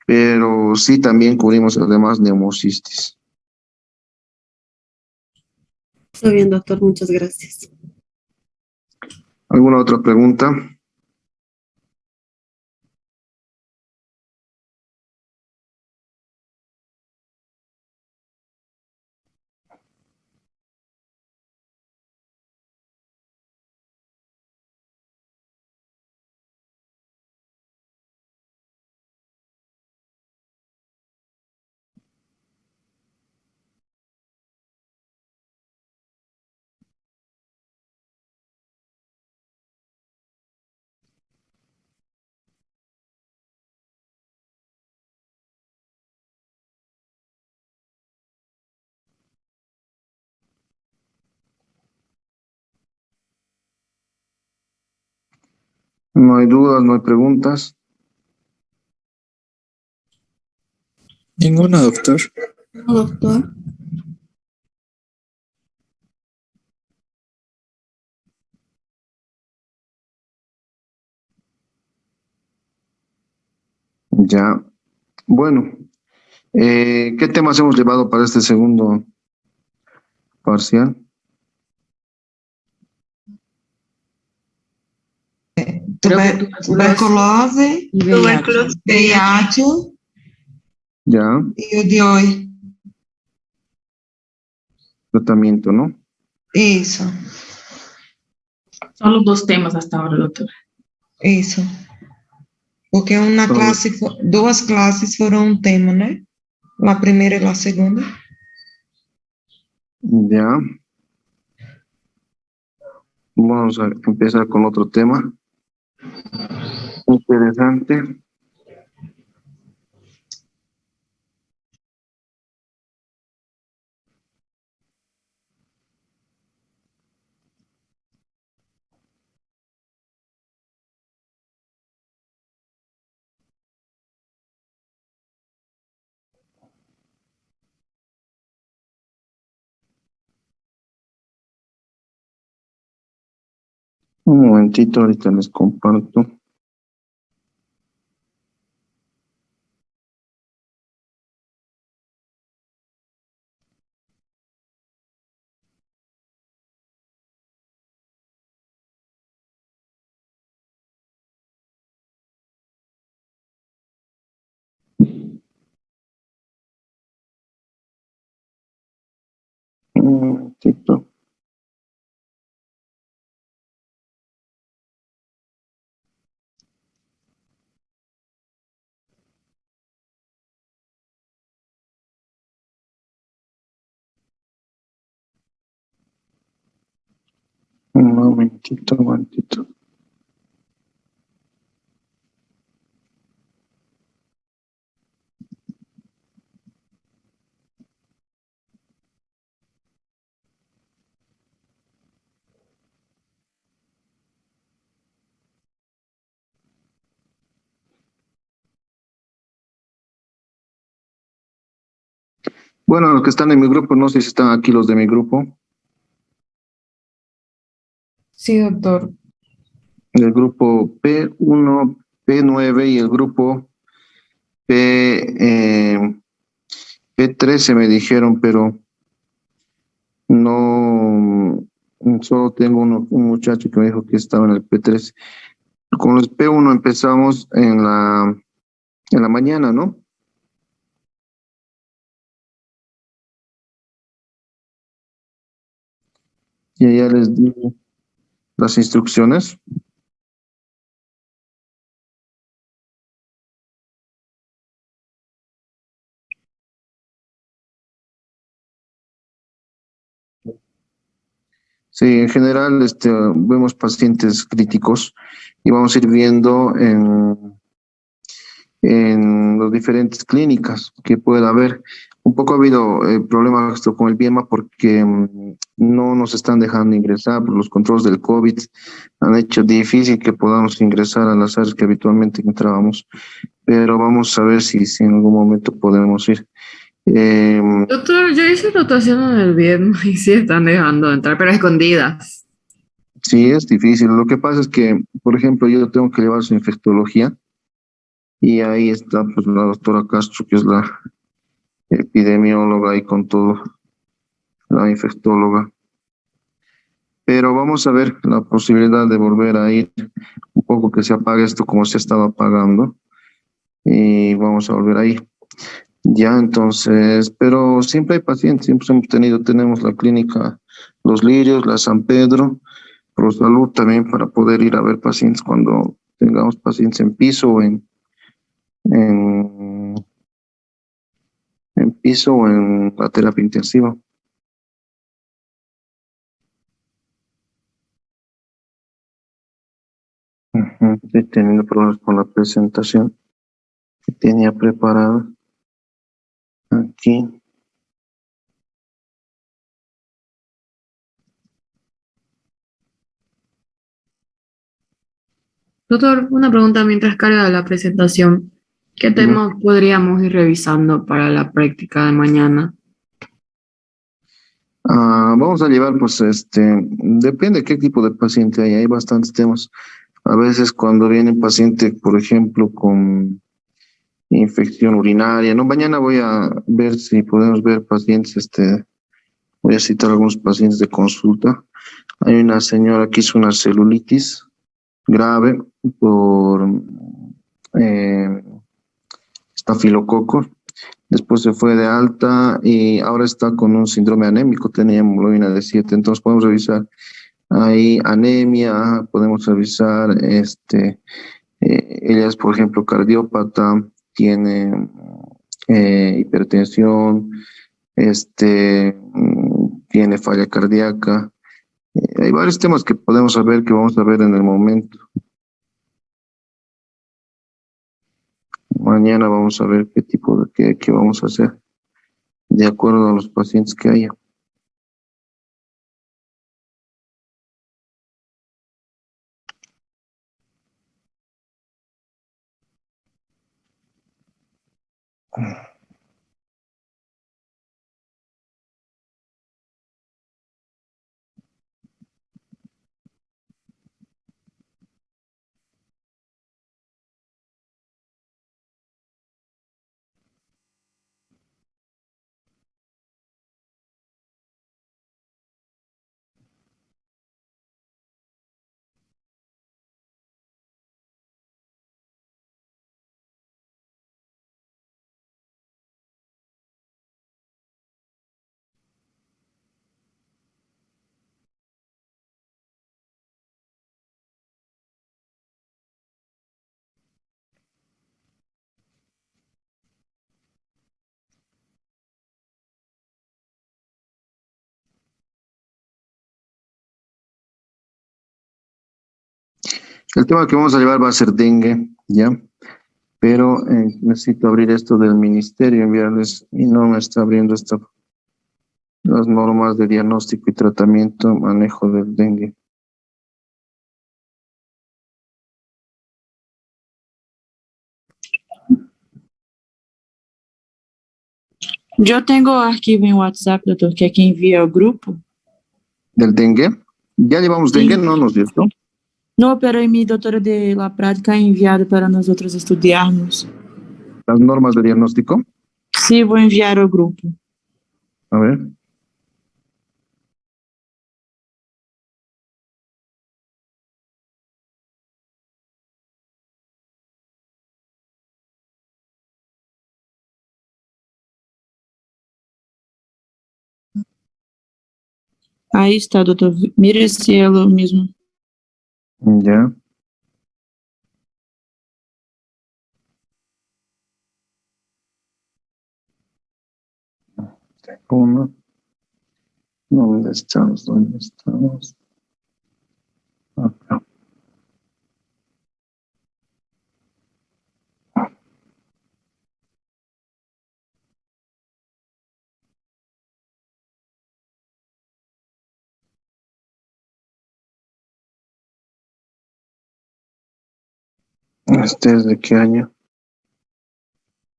pero sí también cubrimos además neumocistis. Está bien, doctor, muchas gracias. ¿Alguna otra pregunta? No hay dudas, no hay preguntas. Ninguno, doctor. No, doctor. Ya. Bueno, ¿qué temas hemos llevado para este segundo parcial? Tuberculose, VIH Ya, y o de hoy. tratamiento, ¿no? Isso, Solo dos temas hasta ahora, doctora. isso. Porque uma Solo. classe, duas classes foram um tema, né? A primeira e a segunda. Ya. Vamos a empezar con otro tema. Interesante. Un momentito, ahorita les comparto. Un momentito. Un momentito, un momentito. Bueno, los que están en mi grupo, no sé si están aquí los de mi grupo. Sim, doutor. El grupo P1, P9 y el grupo P13 me dijeron, pero no, solo tengo un muchacho que me dijo que estaba en el P13. Con los P1 empezamos en la mañana, ¿no? Y allá les digo las instrucciones. Sí, en general vemos pacientes críticos y vamos a ir viendo en las diferentes clínicas que pueda haber. Un poco ha habido problemas con el BIEMA porque no nos están dejando ingresar por los controles del COVID. Han hecho difícil que podamos ingresar a las áreas que habitualmente entrábamos, pero vamos a ver si en algún momento podemos ir. Eh, Doctor, yo hice rotación en el Vietnam y sí están dejando entrar, pero a escondidas. sí, es difícil. Lo que pasa es que, por ejemplo, yo tengo que llevar su infectología y ahí está pues la doctora Castro, que es la epidemióloga y con todo, la infectóloga. Pero vamos a ver la posibilidad de volver a ir, un poco que se apague esto como se estaba apagando y vamos a volver a ir. Ya, entonces, pero siempre hay pacientes, siempre tenemos la clínica Los Lirios, la San Pedro, ProSalud también para poder ir a ver pacientes cuando tengamos pacientes en piso o en, en piso o en la terapia intensiva. Estoy teniendo problemas con la presentación que tenía preparada aquí. Doctor, una pregunta mientras carga la presentación. ¿Qué Ujú. temas podríamos ir revisando para la práctica de mañana? Vamos a llevar, pues, depende de qué tipo de paciente hay bastantes temas. A veces cuando viene un paciente, por ejemplo, con infección urinaria, ¿no? Mañana voy a ver si podemos ver pacientes, voy a citar algunos pacientes de consulta. Hay una señora que hizo una celulitis grave por eh, estafilococo. Después se fue de alta y ahora está con un síndrome anémico, tenía hemoglobina de 7. Entonces podemos revisar ahí anemia, podemos revisar, ella es, por ejemplo, cardiópata, tiene hipertensión, tiene falla cardíaca. Hay varios temas que podemos saber, que vamos a ver en el momento. Mañana vamos a ver qué tipo de qué vamos a hacer de acuerdo a los pacientes que haya. El tema que vamos a llevar va a ser dengue, ¿ya? Pero necesito abrir esto del ministerio, enviarles, y no me está abriendo las normas de diagnóstico y tratamiento, manejo del dengue. Yo tengo arquivo en WhatsApp, doctor, que aquí envía al grupo. ¿Del dengue? ¿Ya llevamos dengue? Sí. No, ¿no es cierto? No, pero mi doctora de la práctica ha enviado para nosotros estudiarnos. Las normas de diagnóstico. Sí, voy a enviar al grupo. A ver. Ahí está, doctor. Mire si es lo mismo. Ya. Uno. ¿Dónde estamos? ¿Dónde estamos? Acá. ¿Este es de qué año?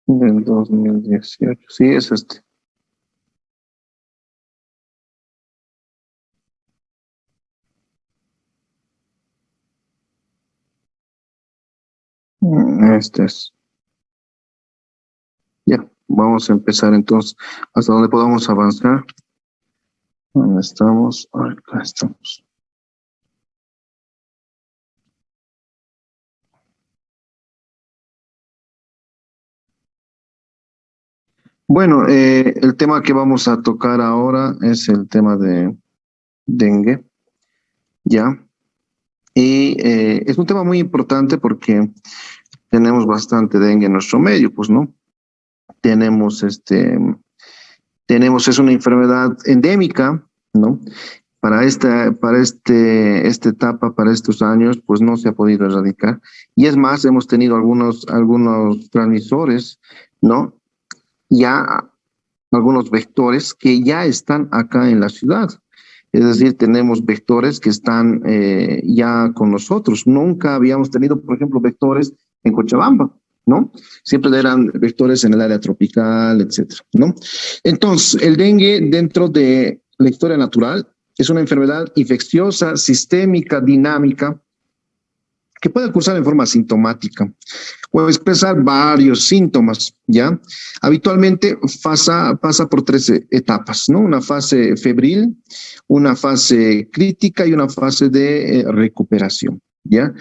Del 2018. Sí, es este. Este es. Ya, vamos a empezar entonces. Hasta donde podamos avanzar. ¿Dónde estamos? Acá estamos. Bueno, el tema que vamos a tocar ahora es el tema de dengue, ¿ya? Y es un tema muy importante porque tenemos bastante dengue en nuestro medio, pues, ¿no? Tenemos es una enfermedad endémica, ¿no? Para esta etapa, para estos años, pues no se ha podido erradicar. Y es más, hemos tenido algunos transmisores, ¿no? Ya algunos vectores que ya están acá en la ciudad. Es decir, tenemos vectores que están ya con nosotros. Nunca habíamos tenido, por ejemplo, vectores en Cochabamba, ¿no? Siempre eran vectores en el área tropical, etcétera, ¿no? Entonces, el dengue dentro de la historia natural es una enfermedad infecciosa, sistémica, dinámica, que puede cursar en forma sintomática o expresar varios síntomas, ¿ya? Habitualmente pasa por tres etapas, ¿no? Una fase febril, una fase crítica y una fase de recuperación, ¿ya?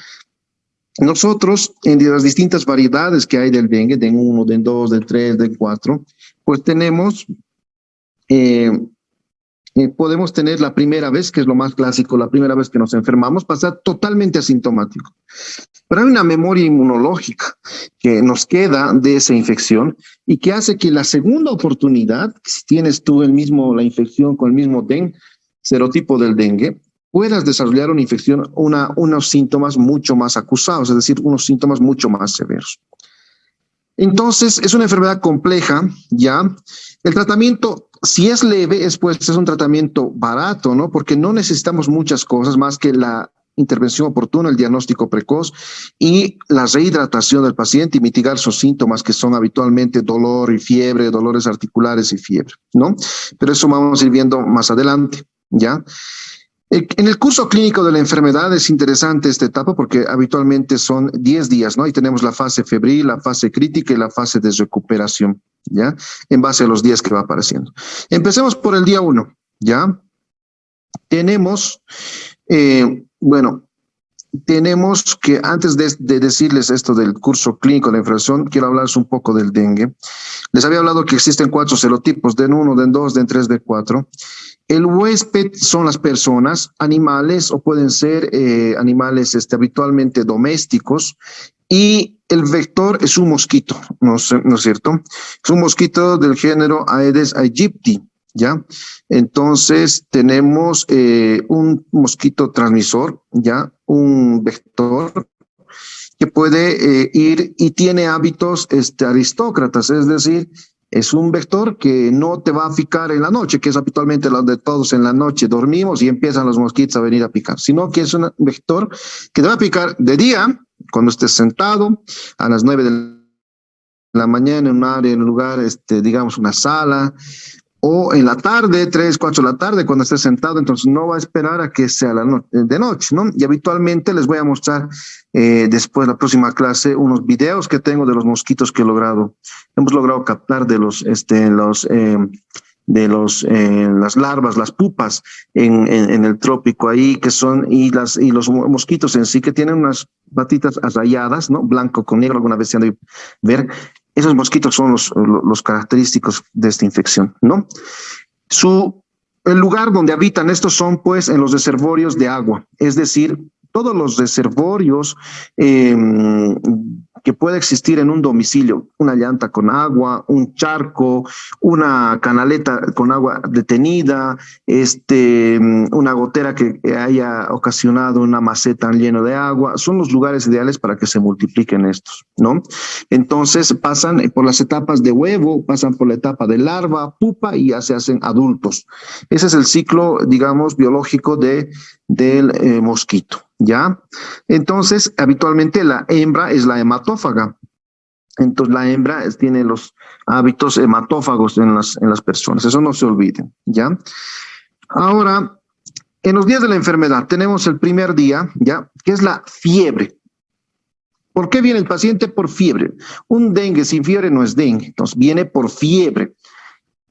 Nosotros, en las distintas variedades que hay del dengue, den 1, den 2, den 3, den 4, pues tenemos podemos tener la primera vez, que es lo más clásico, la primera vez que nos enfermamos, pasar totalmente asintomático. Pero hay una memoria inmunológica que nos queda de esa infección y que hace que la segunda oportunidad, si tienes tú la infección con el mismo serotipo del dengue, puedas desarrollar una infección, unos síntomas mucho más acusados, es decir, unos síntomas mucho más severos. Entonces, es una enfermedad compleja, ¿ya? El tratamiento, si es leve, es un tratamiento barato, ¿no? Porque no necesitamos muchas cosas más que la intervención oportuna, el diagnóstico precoz y la rehidratación del paciente y mitigar sus síntomas que son habitualmente dolor y fiebre, dolores articulares y fiebre, ¿no? Pero eso vamos a ir viendo más adelante, ¿ya? En el curso clínico de la enfermedad es interesante esta etapa porque habitualmente son 10 días, ¿no? Y tenemos la fase febril, la fase crítica y la fase de recuperación, ¿ya? En base a los días que va apareciendo. Empecemos por el día 1, ¿ya? Tenemos, tenemos que antes de decirles esto del curso clínico de la infección, quiero hablarles un poco del dengue. Les había hablado que existen 4 serotipos, DEN 1, DEN 2, DEN 3, DEN 4. El huésped son las personas, animales o pueden ser animales habitualmente domésticos y el vector es un mosquito, ¿no es cierto? Es un mosquito del género Aedes aegypti, ¿ya? Entonces tenemos un mosquito transmisor, ¿ya? Un vector que puede ir y tiene hábitos aristócratas, es decir, es un vector que no te va a picar en la noche, que es habitualmente lo de todos en la noche dormimos y empiezan los mosquitos a venir a picar, sino que es un vector que te va a picar de día, cuando estés sentado, a las 9 de la mañana en un área, en un lugar, digamos una sala, o en la tarde, 3, 4 de la tarde, cuando estés sentado, entonces no va a esperar a que sea de noche, ¿no? Y habitualmente les voy a mostrar después, la próxima clase, unos videos que tengo de los mosquitos que hemos logrado captar de las larvas, las pupas en el trópico ahí, que son, y los mosquitos en sí, que tienen unas patitas rayadas, ¿no? Blanco con negro, alguna vez se han de ver. Esos mosquitos son los característicos de esta infección, ¿no? El lugar donde habitan estos son, pues, en los reservorios de agua, es decir, todos los reservorios que puede existir en un domicilio, una llanta con agua, un charco, una canaleta con agua detenida, una gotera que haya ocasionado una maceta llena de agua, son los lugares ideales para que se multipliquen estos, ¿no? Entonces pasan por las etapas de huevo, pasan por la etapa de larva, pupa y ya se hacen adultos. Ese es el ciclo, digamos, biológico del mosquito, ¿ya? Entonces, habitualmente la hembra es la hematófaga. Entonces, la hembra tiene los hábitos hematófagos en las personas. Eso no se olviden, ¿ya? Ahora, en los días de la enfermedad, tenemos el primer día, ¿ya? Que es la fiebre. ¿Por qué viene el paciente? Por fiebre. Un dengue sin fiebre no es dengue, entonces viene por fiebre.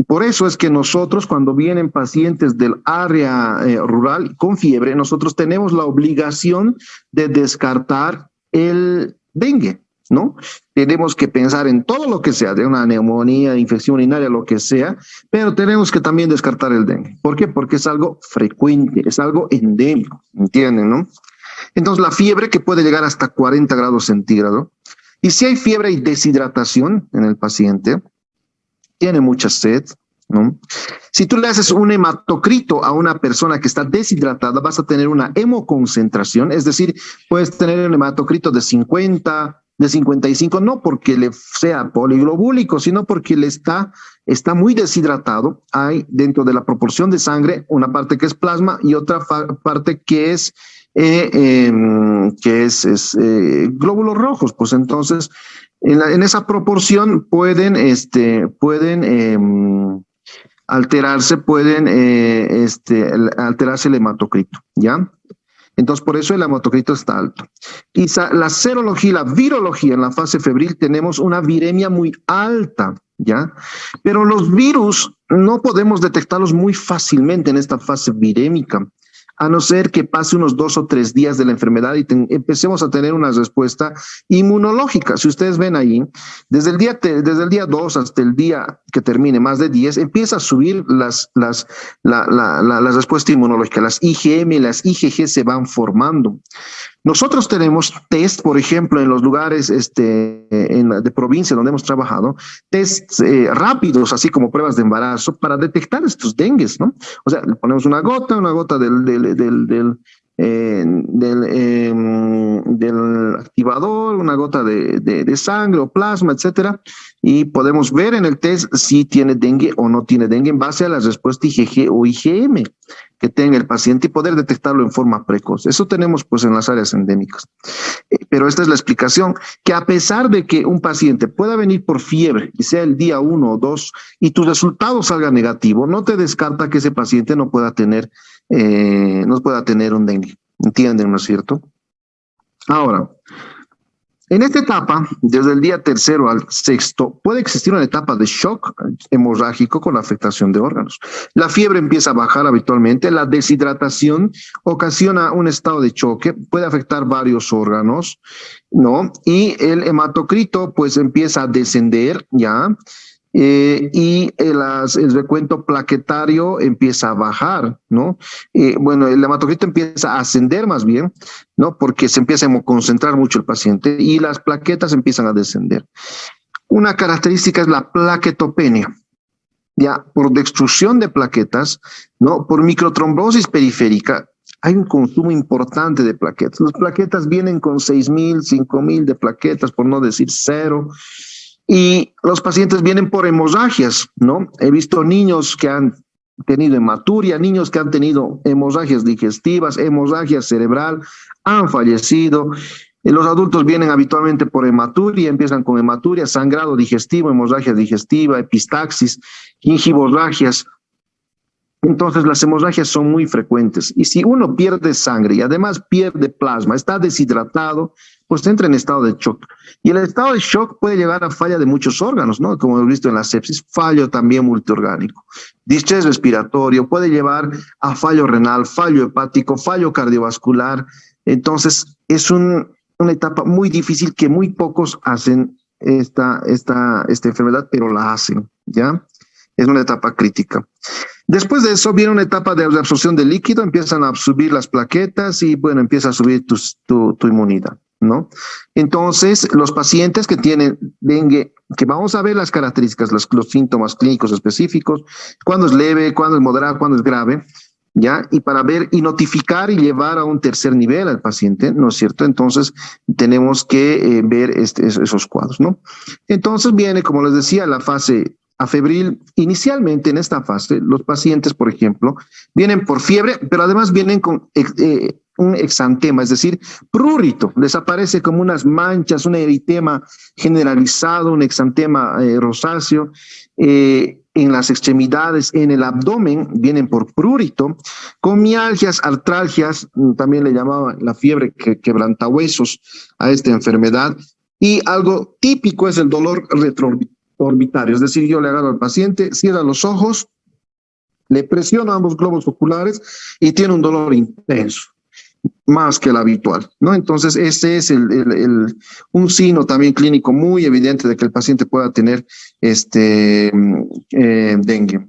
Por eso es que nosotros, cuando vienen pacientes del área rural con fiebre, nosotros tenemos la obligación de descartar el dengue, ¿no? Tenemos que pensar en todo lo que sea, de una neumonía, infección urinaria, lo que sea, pero tenemos que también descartar el dengue. ¿Por qué? Porque es algo frecuente, es algo endémico, ¿entienden, no? Entonces, la fiebre que puede llegar hasta 40 grados centígrados, y si hay fiebre y deshidratación en el paciente, tiene mucha sed, ¿no? Si tú le haces un hematocrito a una persona que está deshidratada, vas a tener una hemoconcentración, es decir, puedes tener un hematocrito de 50, de 55, no porque le sea poliglobúlico, sino porque le está muy deshidratado. Hay dentro de la proporción de sangre una parte que es plasma y otra parte que es glóbulos rojos. Pues entonces, en esa proporción pueden alterarse, alterarse el hematocrito, ¿ya? Entonces, por eso el hematocrito está alto. Y la serología y la virología en la fase febril tenemos una viremia muy alta, ¿ya? Pero los virus no podemos detectarlos muy fácilmente en esta fase virémica, a no ser que pase unos 2 o 3 días de la enfermedad y empecemos a tener una respuesta inmunológica. Si ustedes ven ahí, desde el día 2 hasta el día que termine, más de 10, empieza a subir la respuesta inmunológica. Las IgM y las IgG se van formando. Nosotros tenemos test, por ejemplo, en los lugares de provincia donde hemos trabajado, tests rápidos, así como pruebas de embarazo, para detectar estos dengues, ¿no? O sea, le ponemos una gota del activador, una gota de sangre o plasma, etcétera, y podemos ver en el test si tiene dengue o no tiene dengue en base a la respuesta IgG o IgM que tenga el paciente y poder detectarlo en forma precoz. Eso tenemos pues en las áreas endémicas. Pero esta es la explicación, que a pesar de que un paciente pueda venir por fiebre, y sea el día 1 o 2, y tu resultado salga negativo, no te descarta que ese paciente no pueda tener un dengue. ¿Entienden, no es cierto? Ahora, en esta etapa, desde el día 3 al 6, puede existir una etapa de shock hemorrágico con la afectación de órganos. La fiebre empieza a bajar habitualmente, la deshidratación ocasiona un estado de choque, puede afectar varios órganos, ¿no? Y el hematocrito pues empieza a descender, ¿ya? Y el recuento plaquetario empieza a bajar, ¿no? Bueno, el hematocrito empieza a ascender más bien, ¿no? Porque se empieza a concentrar mucho el paciente y las plaquetas empiezan a descender. Una característica es la plaquetopenia, ya por destrucción de plaquetas, ¿no? Por microtrombosis periférica. Hay un consumo importante de plaquetas. Las plaquetas vienen con 6,000, 5,000 de plaquetas, por no decir 0. Y los pacientes vienen por hemorragias, ¿no? He visto niños que han tenido hematuria, niños que han tenido hemorragias digestivas, hemorragia cerebral, han fallecido. Los adultos vienen habitualmente por hematuria, empiezan con hematuria, sangrado digestivo, hemorragia digestiva, epistaxis, gingivorragias. Entonces las hemorragias son muy frecuentes. Y si uno pierde sangre y además pierde plasma, está deshidratado, pues entra en estado de shock. Y el estado de shock puede llevar a falla de muchos órganos, ¿no? Como hemos visto en la sepsis, fallo también multiorgánico. Distrés respiratorio puede llevar a fallo renal, fallo hepático, fallo cardiovascular. Entonces, es una etapa muy difícil que muy pocos hacen esta enfermedad, pero la hacen, ¿ya? Es una etapa crítica. Después de eso viene una etapa de absorción de líquido, empiezan a subir las plaquetas y, bueno, empieza a subir tu inmunidad, ¿no? Entonces, los pacientes que tienen dengue, que vamos a ver las características, los síntomas clínicos específicos, cuándo es leve, cuándo es moderado, cuándo es grave, ¿ya? Y para ver y notificar y llevar a un tercer nivel al paciente, ¿no es cierto? Entonces, tenemos que ver esos cuadros, ¿no? Entonces viene, como les decía, la fase afebril. Inicialmente en esta fase, los pacientes, por ejemplo, vienen por fiebre, pero además vienen con un exantema, es decir, prurito, desaparece como unas manchas, un eritema generalizado, un exantema rosáceo, en las extremidades, en el abdomen, vienen por prurito, con mialgias, artralgias, también le llamaban la fiebre quebrantahuesos a esta enfermedad, y algo típico es el dolor retroorbitario, es decir, yo le agarro al paciente, cierra los ojos, le presiono ambos globos oculares y tiene un dolor intenso, más que el habitual, ¿no? Entonces, este es un signo también clínico muy evidente de que el paciente pueda tener dengue.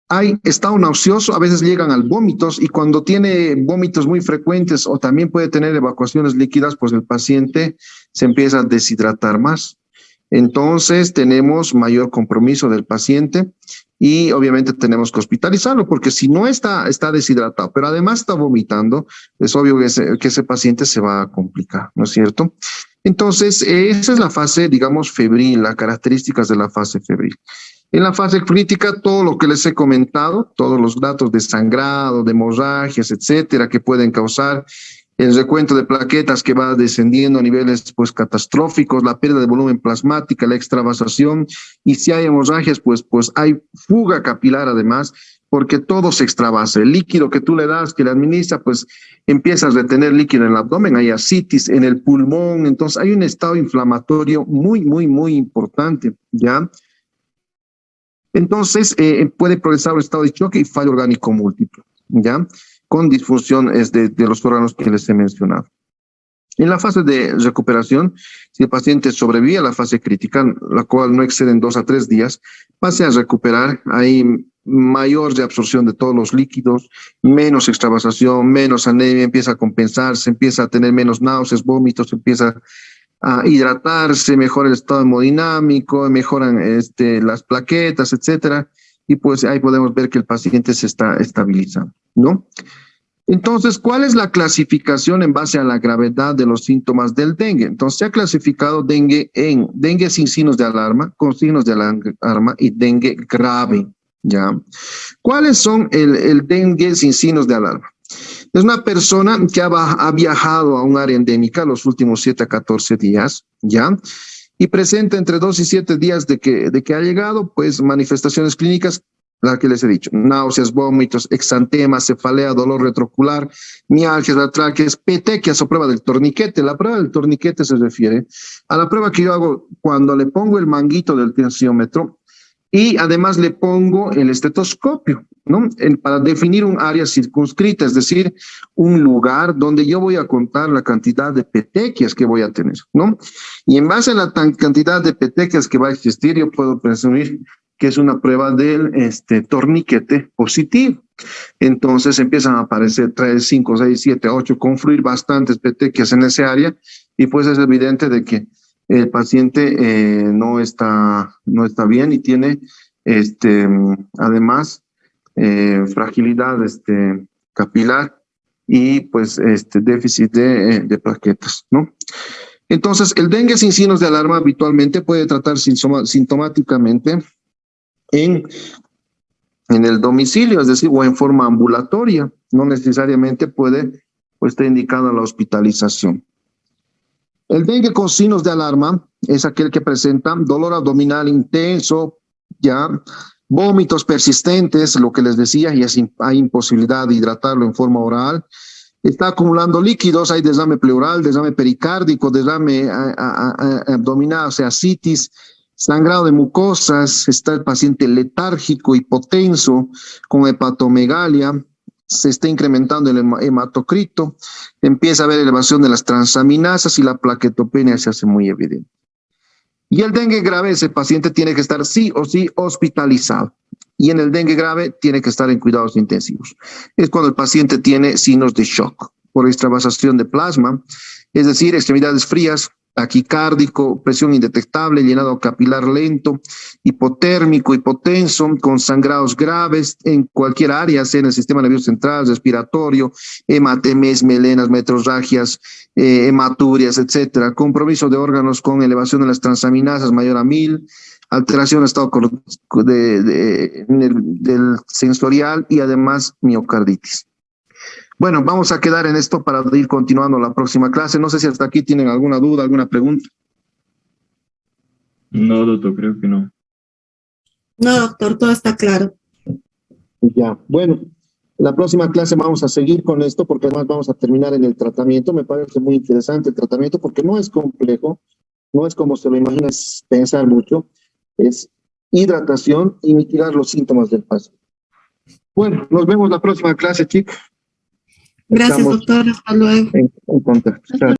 Hay estado nauseoso, a veces llegan al vómitos y cuando tiene vómitos muy frecuentes o también puede tener evacuaciones líquidas, pues el paciente se empieza a deshidratar más. Entonces tenemos mayor compromiso del paciente y obviamente tenemos que hospitalizarlo porque si no está deshidratado, pero además está vomitando, es obvio que ese paciente se va a complicar, ¿no es cierto? Entonces, esa es la fase, digamos, febril, las características de la fase febril. En la fase crítica, todo lo que les he comentado, todos los datos de sangrado, de hemorragias, etcétera, que pueden causar el recuento de plaquetas que va descendiendo a niveles pues catastróficos, la pérdida de volumen plasmática, la extravasación, y si hay hemorragias, pues hay fuga capilar además, porque todo se extravasa. El líquido que tú le das, que le administra, pues empieza a retener líquido en el abdomen, hay ascitis en el pulmón, entonces hay un estado inflamatorio muy importante, ¿ya? Entonces puede progresar el estado de choque y fallo orgánico múltiple, ¿ya? Con disfunción de los órganos que les he mencionado. En la fase de recuperación, si el paciente sobrevive a la fase crítica, la cual no excede en 2 a 3 días, pase a recuperar, hay mayor reabsorción de todos los líquidos, menos extravasación, menos anemia, empieza a compensarse, empieza a tener menos náuseas, vómitos, empieza a hidratarse, mejora el estado hemodinámico, mejoran las plaquetas, etcétera, y pues ahí podemos ver que el paciente se está estabilizando, ¿no? Entonces, ¿cuál es la clasificación en base a la gravedad de los síntomas del dengue? Entonces, se ha clasificado dengue en dengue sin signos de alarma, con signos de alarma y dengue grave, ¿ya? ¿Cuáles son el dengue sin signos de alarma? Es una persona que ha viajado a un área endémica los últimos 7 a 14 días, ¿ya? Y presenta entre 2 y 7 días de que ha llegado, pues manifestaciones clínicas, la que les he dicho, náuseas, vómitos, exantema, cefalea, dolor retroocular, mialgias, artralgias, petequias o prueba del torniquete. La prueba del torniquete se refiere a la prueba que yo hago cuando le pongo el manguito del tensiómetro y además le pongo el estetoscopio, ¿no? Para definir un área circunscrita, es decir, un lugar donde yo voy a contar la cantidad de petequias que voy a tener, ¿no? Y en base a la cantidad de petequias que va a existir, yo puedo presumir que es una prueba del torniquete positivo. Entonces empiezan a aparecer 3, 5, 6, 7, 8, confluir bastantes petequias en ese área y pues es evidente de que el paciente no está bien y tiene además fragilidad capilar y pues déficit de plaquetas, ¿no? Entonces, el dengue sin signos de alarma habitualmente puede tratar sintomáticamente en el domicilio, es decir, o en forma ambulatoria, no necesariamente puede o está indicada la hospitalización. El dengue con signos de alarma es aquel que presenta dolor abdominal intenso, ya, vómitos persistentes, lo que les decía, y hay imposibilidad de hidratarlo en forma oral, está acumulando líquidos, hay desame pleural, desame pericárdico, desame abdominal, o sea, ascitis, sangrado de mucosas, está el paciente letárgico, hipotenso, con hepatomegalia, se está incrementando el hematocrito, empieza a haber elevación de las transaminasas y la plaquetopenia se hace muy evidente. Y el dengue grave, ese paciente tiene que estar sí o sí hospitalizado. Y en el dengue grave tiene que estar en cuidados intensivos. Es cuando el paciente tiene signos de shock por extravasación de plasma, es decir, extremidades frías, taquicárdico, presión indetectable, llenado capilar lento, hipotérmico, hipotenso, con sangrados graves en cualquier área, sea en el sistema nervioso central, respiratorio, hematemes, melenas, metrorragias, hematurias, etcétera. Compromiso de órganos con elevación de las transaminasas mayor a 1000, alteración del estado del sensorial y además miocarditis. Bueno, vamos a quedar en esto para ir continuando la próxima clase. No sé si hasta aquí tienen alguna duda, alguna pregunta. No, doctor, creo que no. No, doctor, todo está claro. Ya, bueno, la próxima clase vamos a seguir con esto porque además vamos a terminar en el tratamiento. Me parece muy interesante el tratamiento porque no es complejo, no es como se lo imagina, es pensar mucho, es hidratación y mitigar los síntomas del paciente. Bueno, nos vemos la próxima clase, chicos. Gracias, Estamos doctor. Hasta luego. en contacto. Chao.